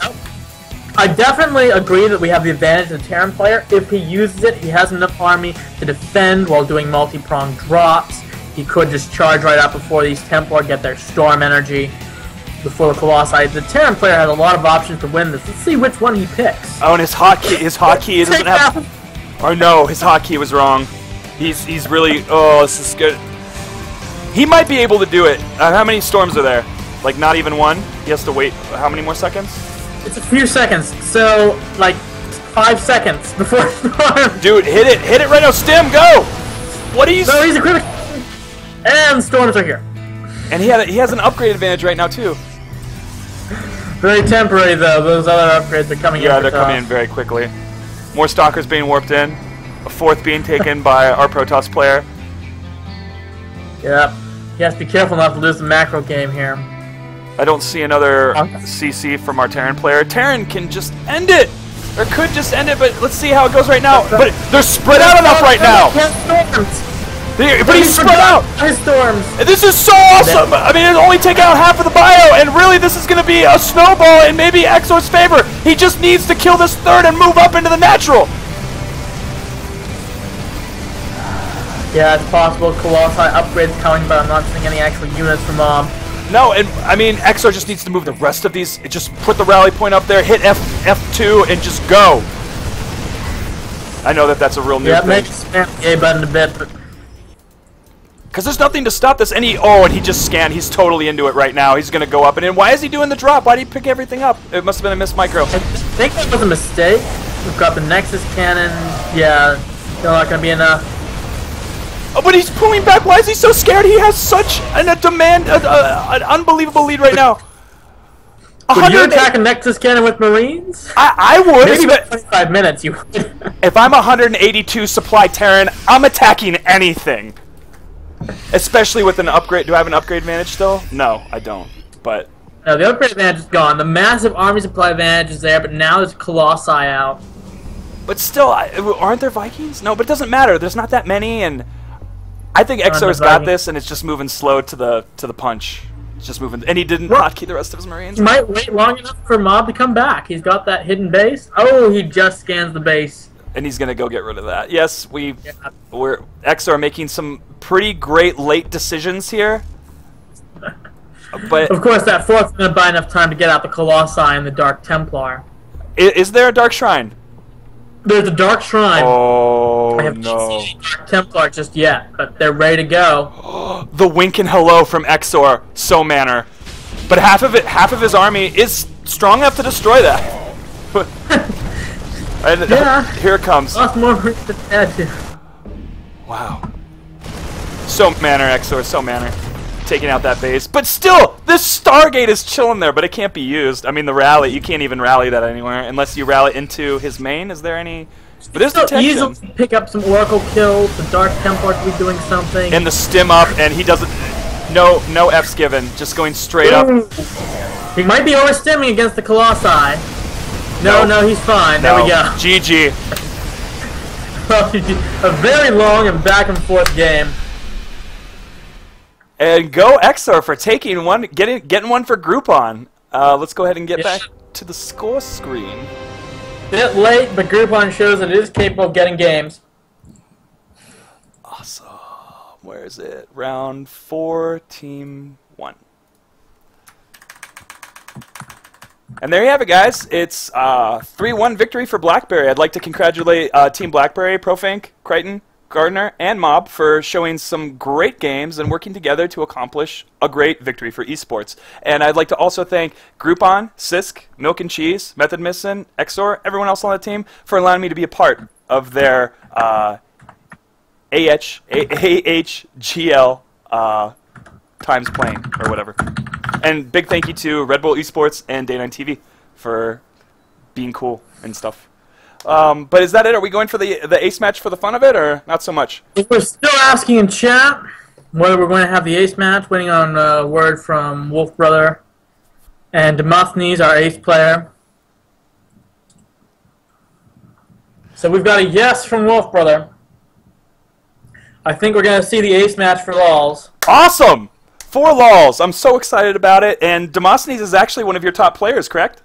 I definitely agree that we have the advantage of the Terran player. If he uses it, he has enough army to defend while doing multi-pronged drops. He could just charge right up before these Templar get their storm energy before the Colossi. The Terran player has a lot of options to win this. Let's see which one he picks. Oh, and his hotkey doesn't have... Oh no, his hotkey was wrong. He's really... Oh, this is good. He might be able to do it. How many storms are there? Like, not even one? He has to wait how many more seconds? It's a few seconds, so, like, 5 seconds before storm. Dude, hit it right now. Stim, go! What are you... No, he's a critical. And storms are here. And he has an upgrade advantage right now, too. Very temporary, though. Those other upgrades are coming in. Yeah, they're coming in very quickly. More Stalkers being warped in. A fourth being taken by our Protoss player. Yep. He has to be careful not to lose the macro game here. I don't see another CC from our Terran player. Terran can just end it! Or could just end it, but let's see how it goes right now. But they're spread out enough right now! But he's spread out! His storms! This is so awesome! I mean, it'll only take out half of the bio, and really this is going to be a snowball in maybe Exor's favor. He just needs to kill this third and move up into the natural. Yeah, it's possible. Colossi upgrades coming, but I'm not seeing any actual units from Mob. No, and I mean, Exor just needs to move the rest of these. Just put the rally point up there, hit F2, and just go. I know that's a real new thing. Yeah, maybe spam the A button a bit, but... Because there's nothing to stop this. And he just scanned. He's totally into it right now. He's going to go up. And then why is he doing the drop? Why did he pick everything up? It must have been a missed micro. I think that was a mistake. We've got the Nexus cannon. Yeah, still not going to be enough. Oh, but he's pulling back. Why is he so scared? He has such an unbelievable lead right now. Would you attack a Nexus cannon with Marines? I would. Maybe about 25 minutes you would. If I'm 182 supply Terran, I'm attacking anything. Especially with an upgrade. Do I have an upgrade advantage still? No, I don't. But no, the upgrade advantage is gone. The massive army supply advantage is there, but now there's Colossi out. But still, aren't there Vikings? No, but it doesn't matter. There's not that many, and I think Exor's got this, and it's just moving slow to the punch. It's just moving, and he didn't hotkey the rest of his Marines. He might wait long enough for Mob to come back. He's got that hidden base. Oh, he just scans the base. And he's gonna go get rid of that. Yes, we're Exor making some pretty great late decisions here. But of course, that fourth's gonna buy enough time to get out the Colossi and the Dark Templar. Is there a Dark Shrine? There's a Dark Shrine. Oh Oh, I have no. not seen Dark Templar just yet, but they're ready to go. The wink and hello from Exor, so manner. But half of his army is strong enough to destroy that. And Yeah. here it comes. Lots more to add to. Wow. So manner, Exor, so manner. Taking out that base. But still, this Stargate is chilling there, but it can't be used. I mean, the rally, you can't even rally that anywhere unless you rally into his main. Is there any... But there's Still detection. easily pick up some Oracle kills, the Dark Templar to be doing something. And the stim up, and he doesn't... No F's given. Just going straight up. He might be overstimming against the Colossi. No, he's fine. No. There we go. GG. A very long and back and forth game. And go Exor for taking one, getting one for Groupon. Let's go ahead and get back to the score screen. Bit late, but Groupon shows that it is capable of getting games. Awesome. Where is it? Round 4, Team 1. And there you have it, guys. It's 3-1 victory for Blackberry. I'd like to congratulate Team Blackberry, Proffrink, Krighton, Gardner, and Mob for showing some great games and working together to accomplish a great victory for esports. And I'd like to also thank Groupon, Sisk, MilknCheese, Methodmissin, Exor, everyone else on the team for allowing me to be a part of their AHGL times playing, or whatever. And big thank you to Red Bull Esports and Day 9 TV for being cool and stuff. But is that it? Are we going for the ace match for the fun of it, or not so much? We're still asking in chat whether we're going to have the ace match, waiting on a word from Wolf Brother and Demostenese, our ace player. So we've got a yes from Wolf Brother. I think we're going to see the ace match for lols. Awesome! 4 lols. I'm so excited about it. And Demostenese is actually one of your top players, correct?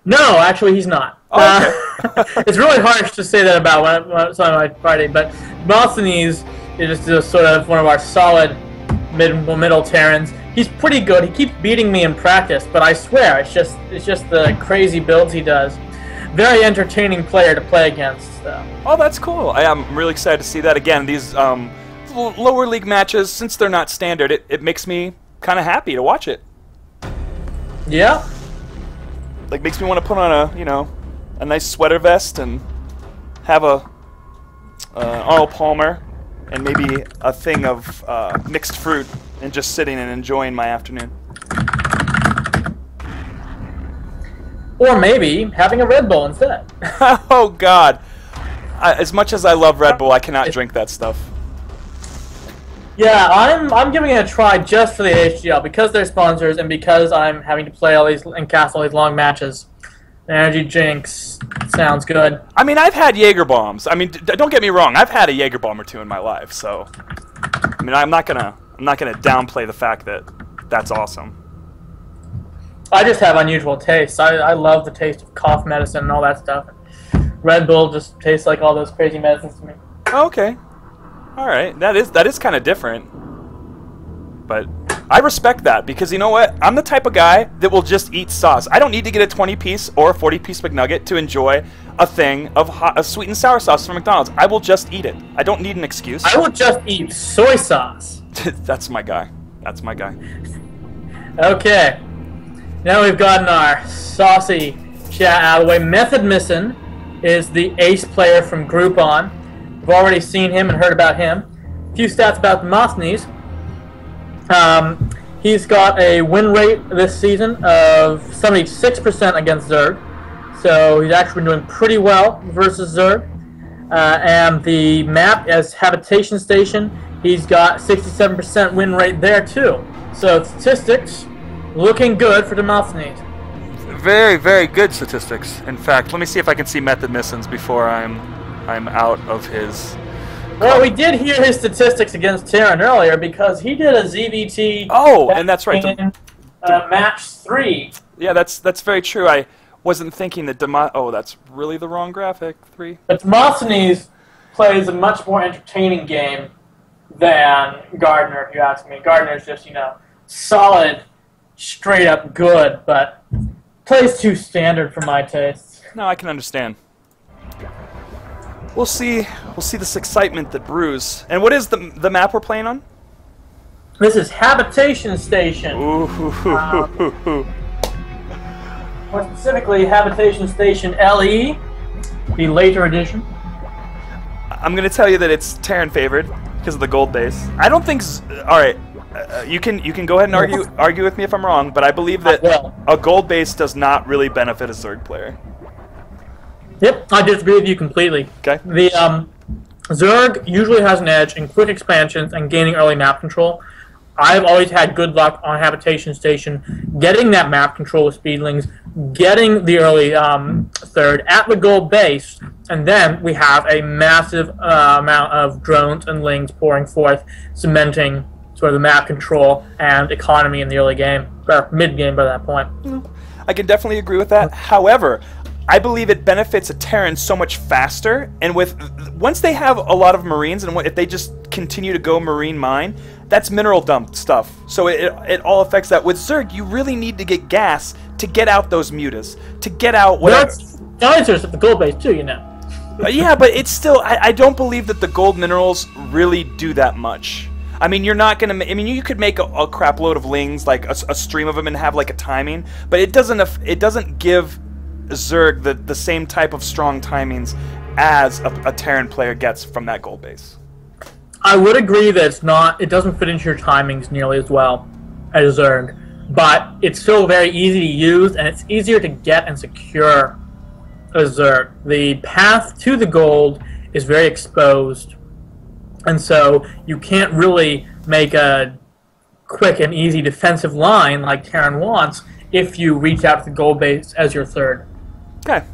No, actually, he's not. Oh, okay. It's really harsh to say that about when it's on my Friday, but Demostenese is just sort of one of our solid middle Terrans. He's pretty good. He keeps beating me in practice, but I swear it's just the crazy builds he does. Very entertaining player to play against. Oh, that's cool. I'm really excited to see that again. These lower league matches, since they're not standard, it makes me kind of happy to watch it. Yeah. Like, makes me want to put on a nice sweater vest and have a Arnold Palmer and maybe a thing of mixed fruit and just sitting and enjoying my afternoon. Or maybe having a Red Bull instead. Oh God! As much as I love Red Bull, I cannot drink that stuff. Yeah, I'm giving it a try just for the AHGL because they're sponsors and because I'm having to play all these and cast all these long matches. Energy drinks sounds good. I mean, I've had Jaeger bombs. I mean, don't get me wrong. I've had a Jaeger bomb or two in my life. So, I mean, I'm not gonna downplay the fact that that's awesome. I just have unusual tastes. I love the taste of cough medicine and all that stuff. Red Bull just tastes like all those crazy medicines to me. Okay. All right. That is kind of different. But I respect that because you know what? I'm the type of guy that will just eat sauce. I don't need to get a 20-piece or a 40-piece McNugget to enjoy a thing of sweet and sour sauce from McDonald's. I will just eat it. I don't need an excuse. I will just eat soy sauce. That's my guy. That's my guy. Okay. Now we've gotten our saucy chat out of the way. Methodmissin is the ace player from Groupon. We've already seen him and heard about him. A few stats about Demostenese. He's got a win rate this season of 76% against Zerg. So he's actually been doing pretty well versus Zerg. And the map as Habitation Station, he's got 67% win rate there too. So statistics looking good for Demostenese. Very, very good statistics. In fact, let me see if I can see Methodmissins before I'm out of his. Well, we did hear his statistics against Terran earlier because he did a ZVT. Oh, and that's right. In match 3. Yeah, that's very true. I wasn't thinking that Oh, that's really the wrong graphic. 3. But Demostenese plays a much more entertaining game than Gardner, if you ask me. Gardner's just, solid, straight up good, but plays too standard for my tastes. No, I can understand. We'll see. We'll see this excitement that brews. And what is the map we're playing on? This is Habitation Station. Ooh. More specifically, Habitation Station LE, the later edition. I'm gonna tell you that it's Terran favored because of the gold base. I don't think. All right, you can go ahead and argue with me if I'm wrong, but I believe that a gold base does not really benefit a Zerg player. Yep, I disagree with you completely. Okay. The Zerg usually has an edge in quick expansions and gaining early map control. I've always had good luck on Habitation Station getting that map control with speedlings, getting the early third at the gold base, and then we have a massive amount of drones and lings pouring forth, cementing sort of the map control and economy in the early game, or mid-game by that point. I can definitely agree with that. However, I believe it benefits a Terran so much faster, and once they have a lot of Marines, and if they just continue to go Marine mine, that's mineral dump stuff. So it all affects that. With Zerg, you really need to get gas to get out those mutas, to get out whatever. That's geysers at the gold base too, you know. Yeah, but it's still, I don't believe that the gold minerals really do that much. I mean, you're not gonna. I mean, you could make a crap load of lings, like a stream of them, and have like a timing, but it doesn't give Zerg the same type of strong timings as a Terran player gets from that gold base. I would agree that it doesn't fit into your timings nearly as well as Zerg, but it's still very easy to use, and it's easier to get and secure as Zerg. The path to the gold is very exposed, and so you can't really make a quick and easy defensive line like Terran wants if you reach out to the gold base as your third. Okay.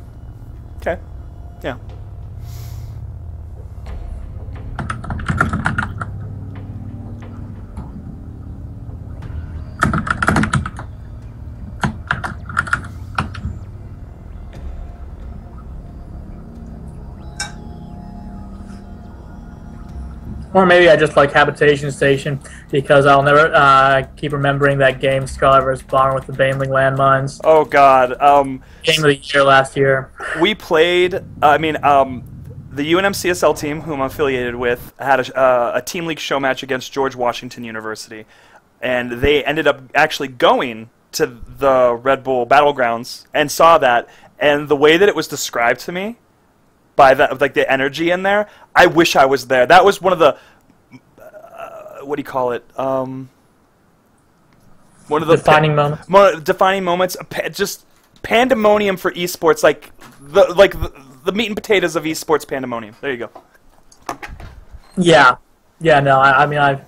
Okay. Yeah. Or maybe I just like Habitation Station because I'll never keep remembering that game Scarlet vs. Bomber with the Baneling landmines. Oh God. Game of the year last year. We played. The UNMCSL team, whom I'm affiliated with, had a team league show match against George Washington University, and they ended up actually going to the Red Bull Battlegrounds and saw that. And the way that it was described to me, by that, like the energy in there, I wish I was there. That was one of the what do you call it? One of the defining moments. Defining moments. Just pandemonium for esports, like the meat and potatoes of esports pandemonium. There you go. Yeah, no, I mean I've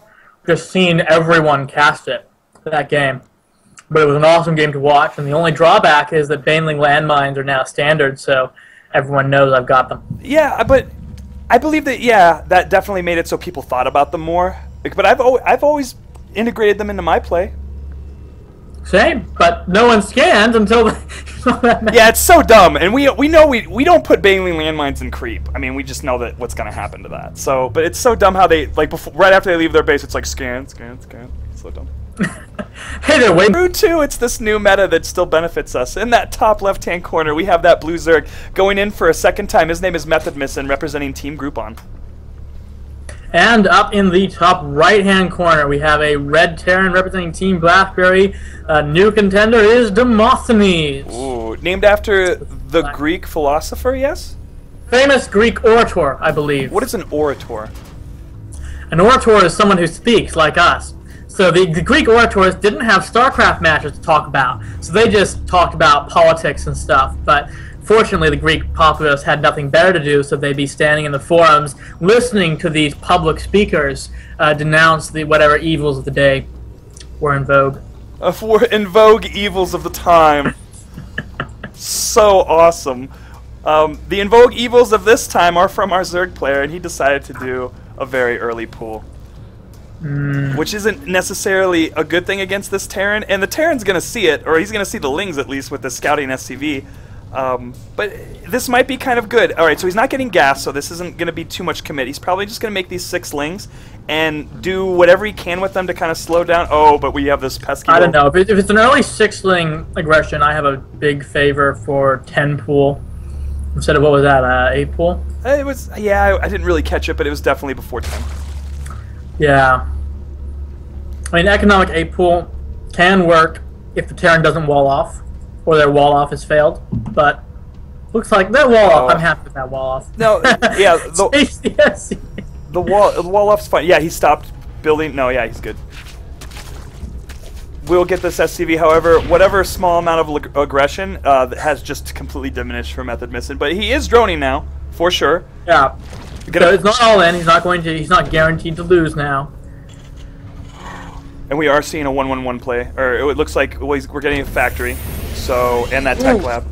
just seen everyone cast it for that game, but it was an awesome game to watch. And the only drawback is that Baneling landmines are now standard, so everyone knows I've got them. Yeah, but I believe that that definitely made it so people thought about them more. But I've always integrated them into my play. Same, but no one scans until yeah, it's so dumb, and we know we don't put Baneling landmines in creep. I mean, we just know that what's gonna happen to that. So, but it's so dumb how they right after they leave their base, it's like scan. It's so dumb. Hey there, wait. True too, it's this new meta that still benefits us. In that top left-hand corner, we have that blue Zerg going in for a second time. His name is Methodmissin, representing Team Groupon. And up in the top right-hand corner, we have a red Terran representing Team Blackberry. New contender is Demostenese. Ooh, named after the Greek philosopher, yes? Famous Greek orator, I believe. What is an orator? An orator is someone who speaks like us. So the Greek orators didn't have StarCraft matches to talk about, so they just talked about politics and stuff. But fortunately, the Greek populace had nothing better to do, so they'd be standing in the forums, listening to these public speakers denounce whatever evils of the day were in vogue. In vogue evils of the time. So awesome. The in vogue evils of this time are from our Zerg player, and he decided to do a very early pool. Which isn't necessarily a good thing against this Terran, and the Terran's going to see it, or he's going to see the Lings at least with the scouting SCV. But this might be kind of good. Alright, so he's not getting gas, so this isn't going to be too much commit. He's probably just going to make these 6 Lings and do whatever he can with them to kind of slow down. Oh, but we have this pesky... I don't know. If it's an early 6-ling aggression, I have a big favor for 10 pool. Instead of, what was that, 8 pool? It was, yeah, I didn't really catch it, but it was definitely before 10. Yeah. I mean, economic 8 pool can work if the Terran doesn't wall off, or their wall off has failed, but looks like that wall off. I'm happy with that wall off. No, yeah, the wall off's fine. Yeah, he stopped building. No, yeah, he's good. We'll get this SCV, however, whatever small amount of aggression has just completely diminished for Methodmissin, but he is droning now, for sure. Yeah. So it's not all in. He's not guaranteed to lose now. And we are seeing a 1-1-1 play, or it looks like we're getting a factory. So, and that tech lab.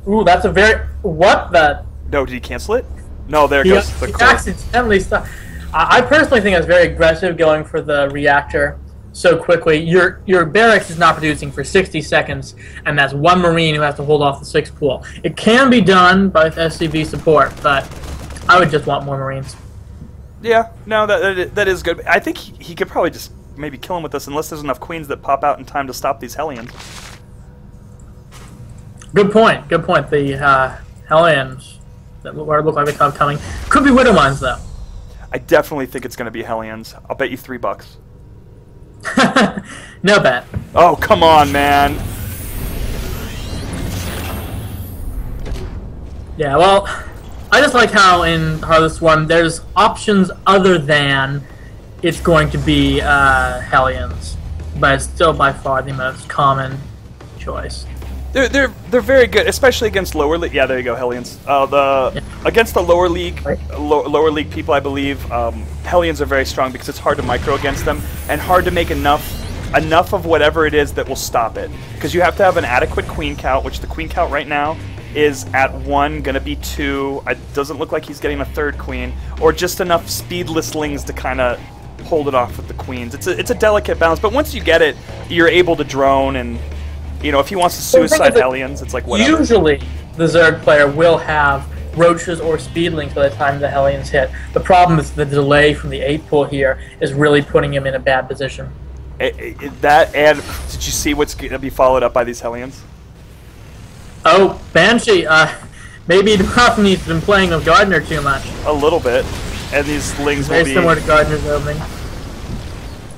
Ooh, that's a very No, did he cancel it? No, there goes the he core. accidentally stopped. I personally think that's very aggressive going for the reactor so quickly. Your barracks is not producing for 60 seconds, and that's one Marine who has to hold off the 6 pool. It can be done by SCV support, but I would just want more Marines. Yeah, no, that is good. I think he could probably just maybe kill him with this, unless there's enough queens that pop out in time to stop these Hellions. Good point. Good point. The Hellions that look like they come coming could be Widow Mines, though. I definitely think it's going to be Hellions. I'll bet you $3. No bet. Oh, come on, man. Yeah, well, I just like how in this one there's options other than it's going to be Hellions, but it's still by far the most common choice. They're very good, especially against lower league. Yeah, there you go, Hellions. Against the lower league, lower league people, I believe, Hellions are very strong because it's hard to micro against them and hard to make enough of whatever it is that will stop it. Because you have to have an adequate queen count, which the queen count right now is at 1, gonna be 2. It doesn't look like he's getting a 3rd queen, or just enough speedless lings to kind of hold it off with the queens. It's a delicate balance, but once you get it, you're able to drone and. You know, if he wants to suicide Hellions, it's like whatever. Usually, the Zerg player will have roaches or speedlings by the time the Hellions hit. The problem is the delay from the 8 pool here is really putting him in a bad position. That, and did you see what's going to be followed up by these Hellions? Oh, Banshee. Maybe Demostenese has been playing with Gardener too much. A little bit. And these lings will be... Very similar to Gardener's opening.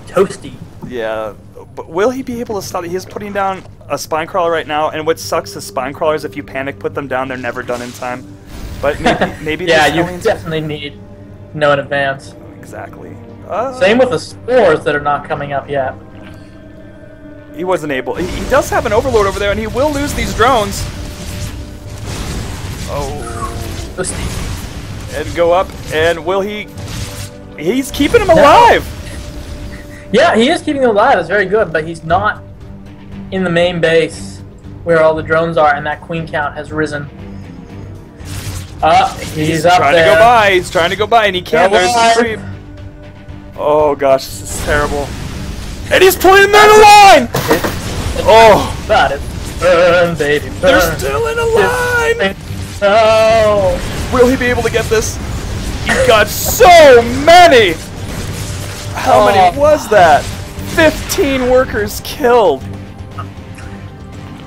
Toasty. Yeah. But will he be able to stop it? He's putting down a spine crawler right now, and what sucks is spine crawlers, if you panic put them down, they're never done in time. But maybe yeah, you definitely need to know in advance. Exactly. Same with the spores that are not coming up yet. He wasn't able. He does have an overload over there, and he will lose these drones. Oh. And go up, and will he... He's keeping him alive! Yeah, he is keeping him alive. It's very good, but he's not in the main base where all the drones are, and that queen count has risen. He's up trying there. To go by. He's trying to go by, and he can't. There's the creep. Oh gosh, this is terrible. And he's pulling them in a line. Oh, but it's burn, baby, burn. They're still in a line. Oh, will he be able to get this? He's got so many. How many was that? 15 workers killed.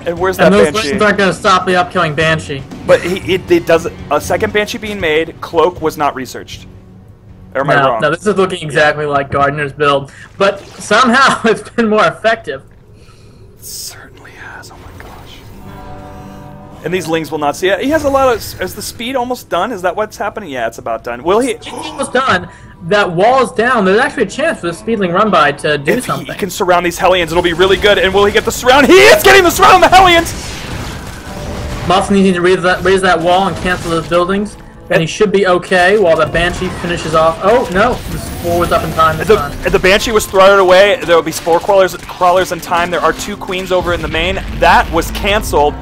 And where's that Banshee? Banshee? And those aren't going to stop the upcoming Banshee. But it doesn't. A second Banshee being made. Cloak was not researched. Or am I wrong? No, this is looking exactly like Gardener's build, but somehow it's been more effective. It certainly has. Oh my gosh. And these lings will not see it. He has a lot of. Is the speed almost done? Is that what's happening? Yeah, it's about done. Will he? It's almost done. That wall is down. There's actually a chance for the speedling run by to do something. If he can surround these Hellions, it'll be really good. And will he get the surround? He is getting the surround on the Hellions! Muscle needs to raise that wall and cancel those buildings. And he should be okay while the Banshee finishes off. Oh, no. The spore was up in time this time. The Banshee was throttled away. There will be spore crawlers in time. There are 2 queens over in the main. That was canceled.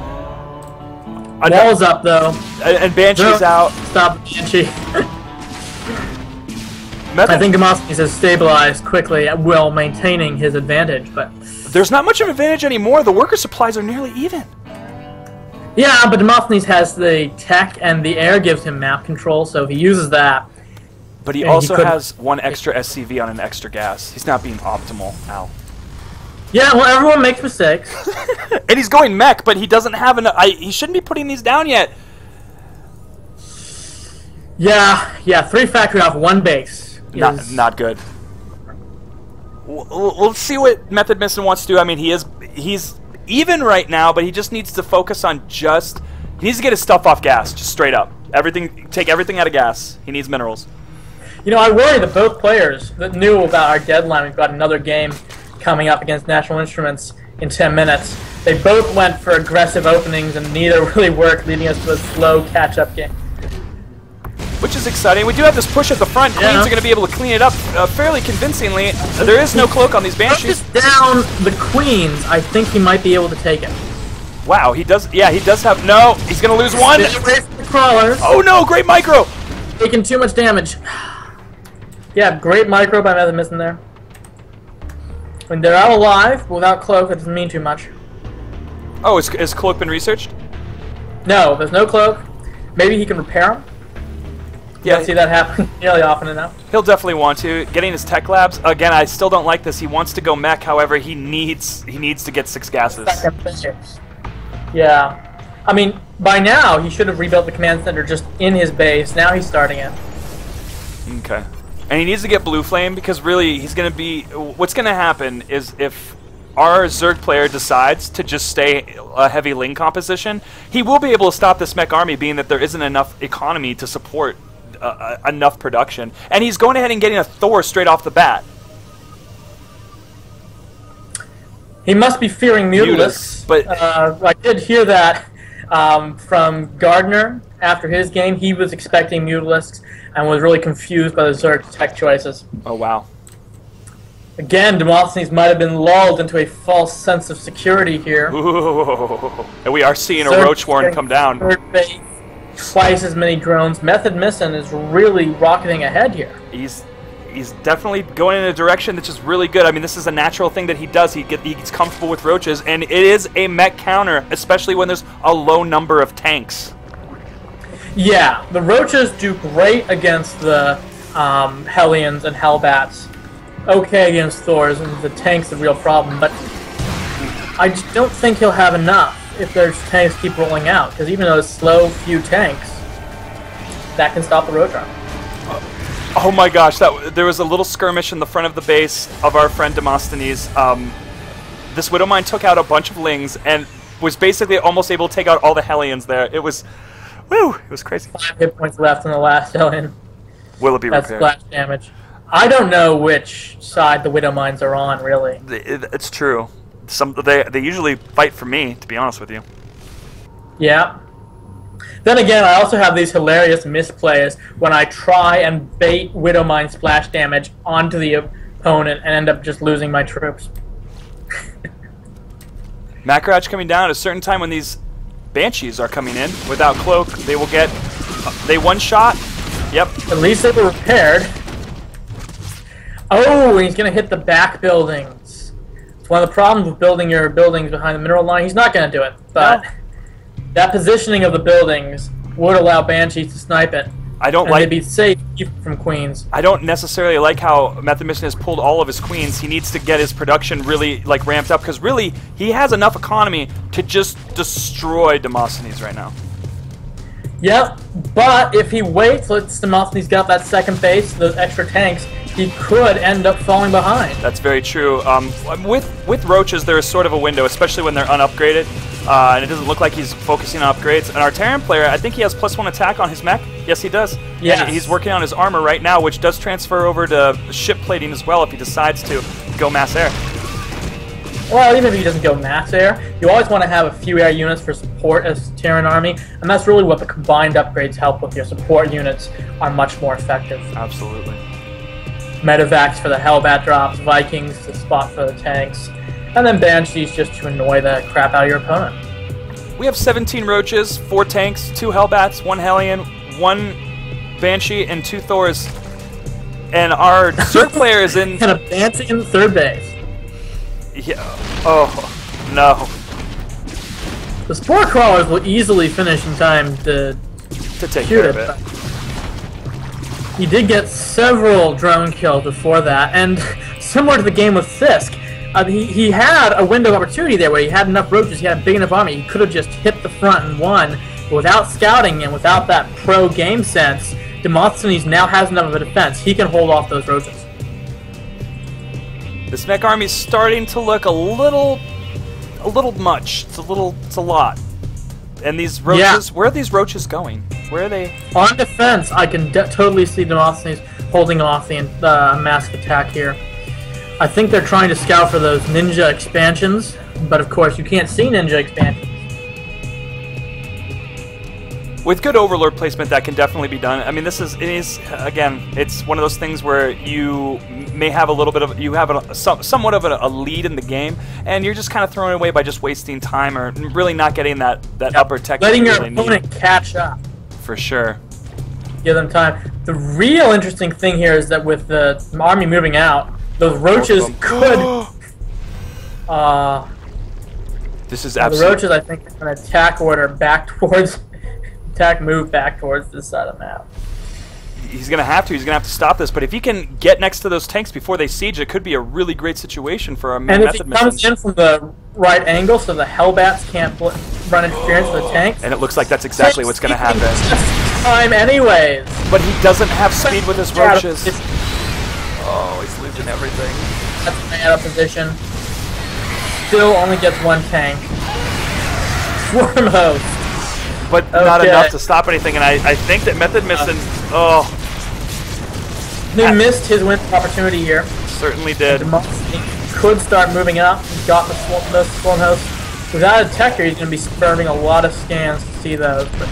Wall's up, though. And Banshee's out. Stop Banshee. I think Demostenese has stabilized quickly while maintaining his advantage, but... There's not much of an advantage anymore. The worker supplies are nearly even. Yeah, but Demostenese has the tech, and the air gives him map control, so he uses that. But he also has 1 extra SCV on an extra gas. He's not being optimal. Ow. Yeah, well, everyone makes mistakes. And he's going mech, but he doesn't have enough... he shouldn't be putting these down yet. Yeah, 3 factory off 1 base. Not good. We'll see what Methodmissin wants to do. I mean, he's even right now, but he just needs to focus on he needs to get his stuff off gas, just straight up. Take everything out of gas. He needs minerals. You know, I worry that both players that knew about our deadline, we've got another game coming up against National Instruments in 10 minutes. They both went for aggressive openings and neither really worked, leading us to a slow catch-up game. Which is exciting. We do have this push at the front. Queens are going to be able to clean it up fairly convincingly. There is no cloak on these Banshees. Down the Queens, I think he might be able to take it. Wow, he does. Yeah, he does have. No, he's going to lose 1. Stay away from the crawlers. Oh no, great micro. Taking too much damage. Yeah, great micro by Methodmissin there. When they're out alive, without cloak, it doesn't mean too much. Oh, has cloak been researched? No, there's no cloak. Maybe he can repair them. Yeah, see that happen nearly often enough. He'll definitely want to. Getting his tech labs again. I still don't like this. He wants to go mech. However, he needs to get 6 gases. Yeah, I mean, by now he should have rebuilt the command center just in his base. Now he's starting it. Okay, and he needs to get blue flame because really he's going to be. What's going to happen is if our Zerg player decides to just stay a heavy Ling composition, he will be able to stop this mech army, being that there isn't enough economy to support enough production, and he's going ahead and getting a Thor straight off the bat. He must be fearing Mutalisks, but I did hear that from Gardner after his game. He was expecting Mutalisks and was really confused by the Zerg tech choices. Oh wow. Again, Demostenese might have been lulled into a false sense of security here. Ooh. And we are seeing a Roach Warren come down. Twice as many drones. Methodmissin is really rocketing ahead here. He's definitely going in a direction that's just really good. I mean, this is a natural thing that he does. He gets comfortable with roaches, and it is a mech counter, especially when there's a low number of tanks. Yeah, the roaches do great against the Hellions and Hellbats. Okay against Thors, and the tank's the real problem, but I just don't think he'll have enough if those tanks keep rolling out, because even those slow few tanks, that can stop the roach army. Oh my gosh, there was a little skirmish in the front of the base of our friend Demostenese. This Widowmine took out a bunch of Lings and was basically almost able to take out all the Hellions there. It was, woo, it was crazy. 5 hit points left in the last Hellion. Will it be repaired? That's splash damage. I don't know which side the Widowmines are on, really. It's true. They usually fight for me, to be honest with you. Yeah. Then again, I also have these hilarious misplays when I try and bait Widowmine splash damage onto the opponent and end up just losing my troops. Macrach coming down at a certain time when these Banshees are coming in without cloak. They will get... they one-shot. Yep. At least they were repaired. Oh, he's going to hit the back buildings. It's one of the problems with building your buildings behind the mineral line. He's not going to do it, but... No. That positioning of the buildings would allow Banshees to snipe it. They'd be safe from Queens. I don't necessarily like how Methodmissin has pulled all of his Queens. He needs to get his production really ramped up, because really he has enough economy to just destroy Demostenese right now. Yep, but if he waits, lets Demostenese get up that second base, those extra tanks, he could end up falling behind. That's very true. With roaches, there is sort of a window, especially when they're unupgraded, and it doesn't look like he's focusing on upgrades. And our Terran player, I think he has +1 attack on his mech. Yes, he does. Yeah. He's working on his armor right now, which does transfer over to ship plating as well if he decides to go mass air. Well, even if he doesn't go mass air, you always want to have a few air units for support as Terran army, and that's really what the combined upgrades help with. Your support units are much more effective. Absolutely. Medevacs for the Hellbat drops, Vikings to spot for the tanks, and then Banshees just to annoy the crap out of your opponent. We have 17 Roaches, 4 tanks, 2 Hellbats, 1 Hellion, 1 Banshee, and 2 Thors. And our Zerg player is in... and a Banshee in the third base. Yeah. Oh, no. The Spore Crawlers will easily finish in time to take care of it. He did get several drone kills before that, and similar to the game with Sisk, he had a window of opportunity there where he had enough roaches, he had a big enough army, he could have just hit the front and won, but without scouting and without that pro game sense, Demostenese now has enough of a defense. He can hold off those roaches. This mech army is starting to look a little much. It's a lot. And these roaches, where are these roaches going? Where are they? On defense, I can totally see Demostenese holding off the massive attack here. I think they're trying to scout for those ninja expansions, but of course you can't see ninja expansions. With good overlord placement, that can definitely be done. I mean, again, it's one of those things where you may have a little bit of, you have somewhat of a lead in the game, and you're just kind of throwing it away by just wasting time or really not getting that upper tech. Letting your opponent catch up. For sure. Give them time. The real interesting thing here is that with the army moving out, those roaches could. This is the absolutely. roaches, I think, are an attack order back towards. Move back towards this side of the map. He's gonna have to. He's gonna have to stop this. But if he can get next to those tanks before they siege, it could be a really great situation for a And if he comes in from the right angle, so the Hellbats can't run interference with the tanks. And it looks like that's exactly what's gonna happen. Time, anyways. But he doesn't have speed with his roaches. Oh, he's losing everything. That's out of position. Still only gets one tank. Swarm host. But not enough to stop anything, and I think that Methodmissin, he missed his win opportunity here. Certainly did. He could start moving up. He's got the swarm host. Without a Techer, he's going to be spurring a lot of scans to see those, but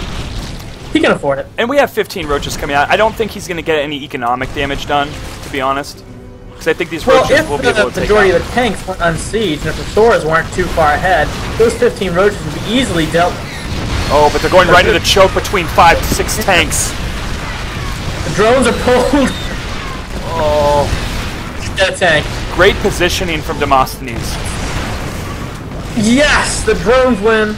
he can afford it. And we have 15 roaches coming out. I don't think he's going to get any economic damage done, to be honest. Because I think these roaches will be able to take if the majority of the tanks weren't unsieged, and if the Thoras weren't too far ahead, those 15 roaches would be easily dealt with. Oh, but they're going right into the choke between 5 to 6 tanks. The drones are pulled. Oh. Get a tank. Great positioning from Demostenese. Yes! The drones win.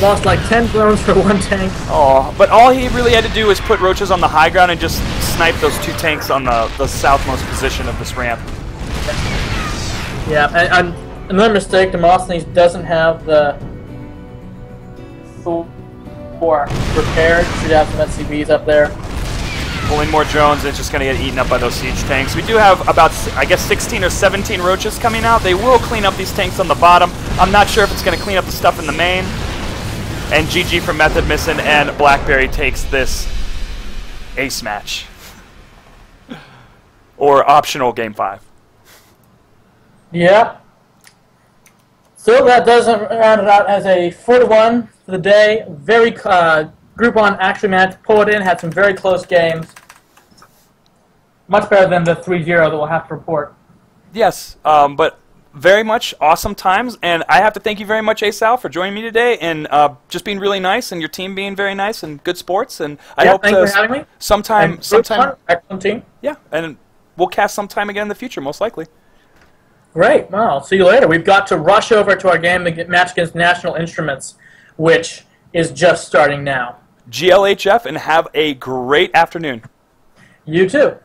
Lost like 10 drones for one tank. Oh, but all he really had to do was put roaches on the high ground and just snipe those 2 tanks on the southmost position of this ramp. Yeah, and another mistake, Demostenese doesn't have the for prepared. Should have some SCVs up there. Pulling more drones, and it's just going to get eaten up by those siege tanks. We do have about, I guess, 16 or 17 roaches coming out. They will clean up these tanks on the bottom. I'm not sure if it's going to clean up the stuff in the main. And GG from Methodmissin, and Blackberry takes this ace match. Or optional game 5. Yep. So that does round it out as a 4-1 for the day. Very Groupon actually managed to pull it in. Had some very close games. Much better than the 3-0 that we'll have to report. Yes, but very much awesome times, and I have to thank you very much, Asal, for joining me today and just being really nice, and your team being very nice and good sports. And I hope thanks for having me. sometime, excellent team. Yeah, and we'll cast sometime again in the future, most likely. Great. Well, I'll see you later. We've got to rush over to our game match against National Instruments, which is just starting now. GLHF, and have a great afternoon. You too.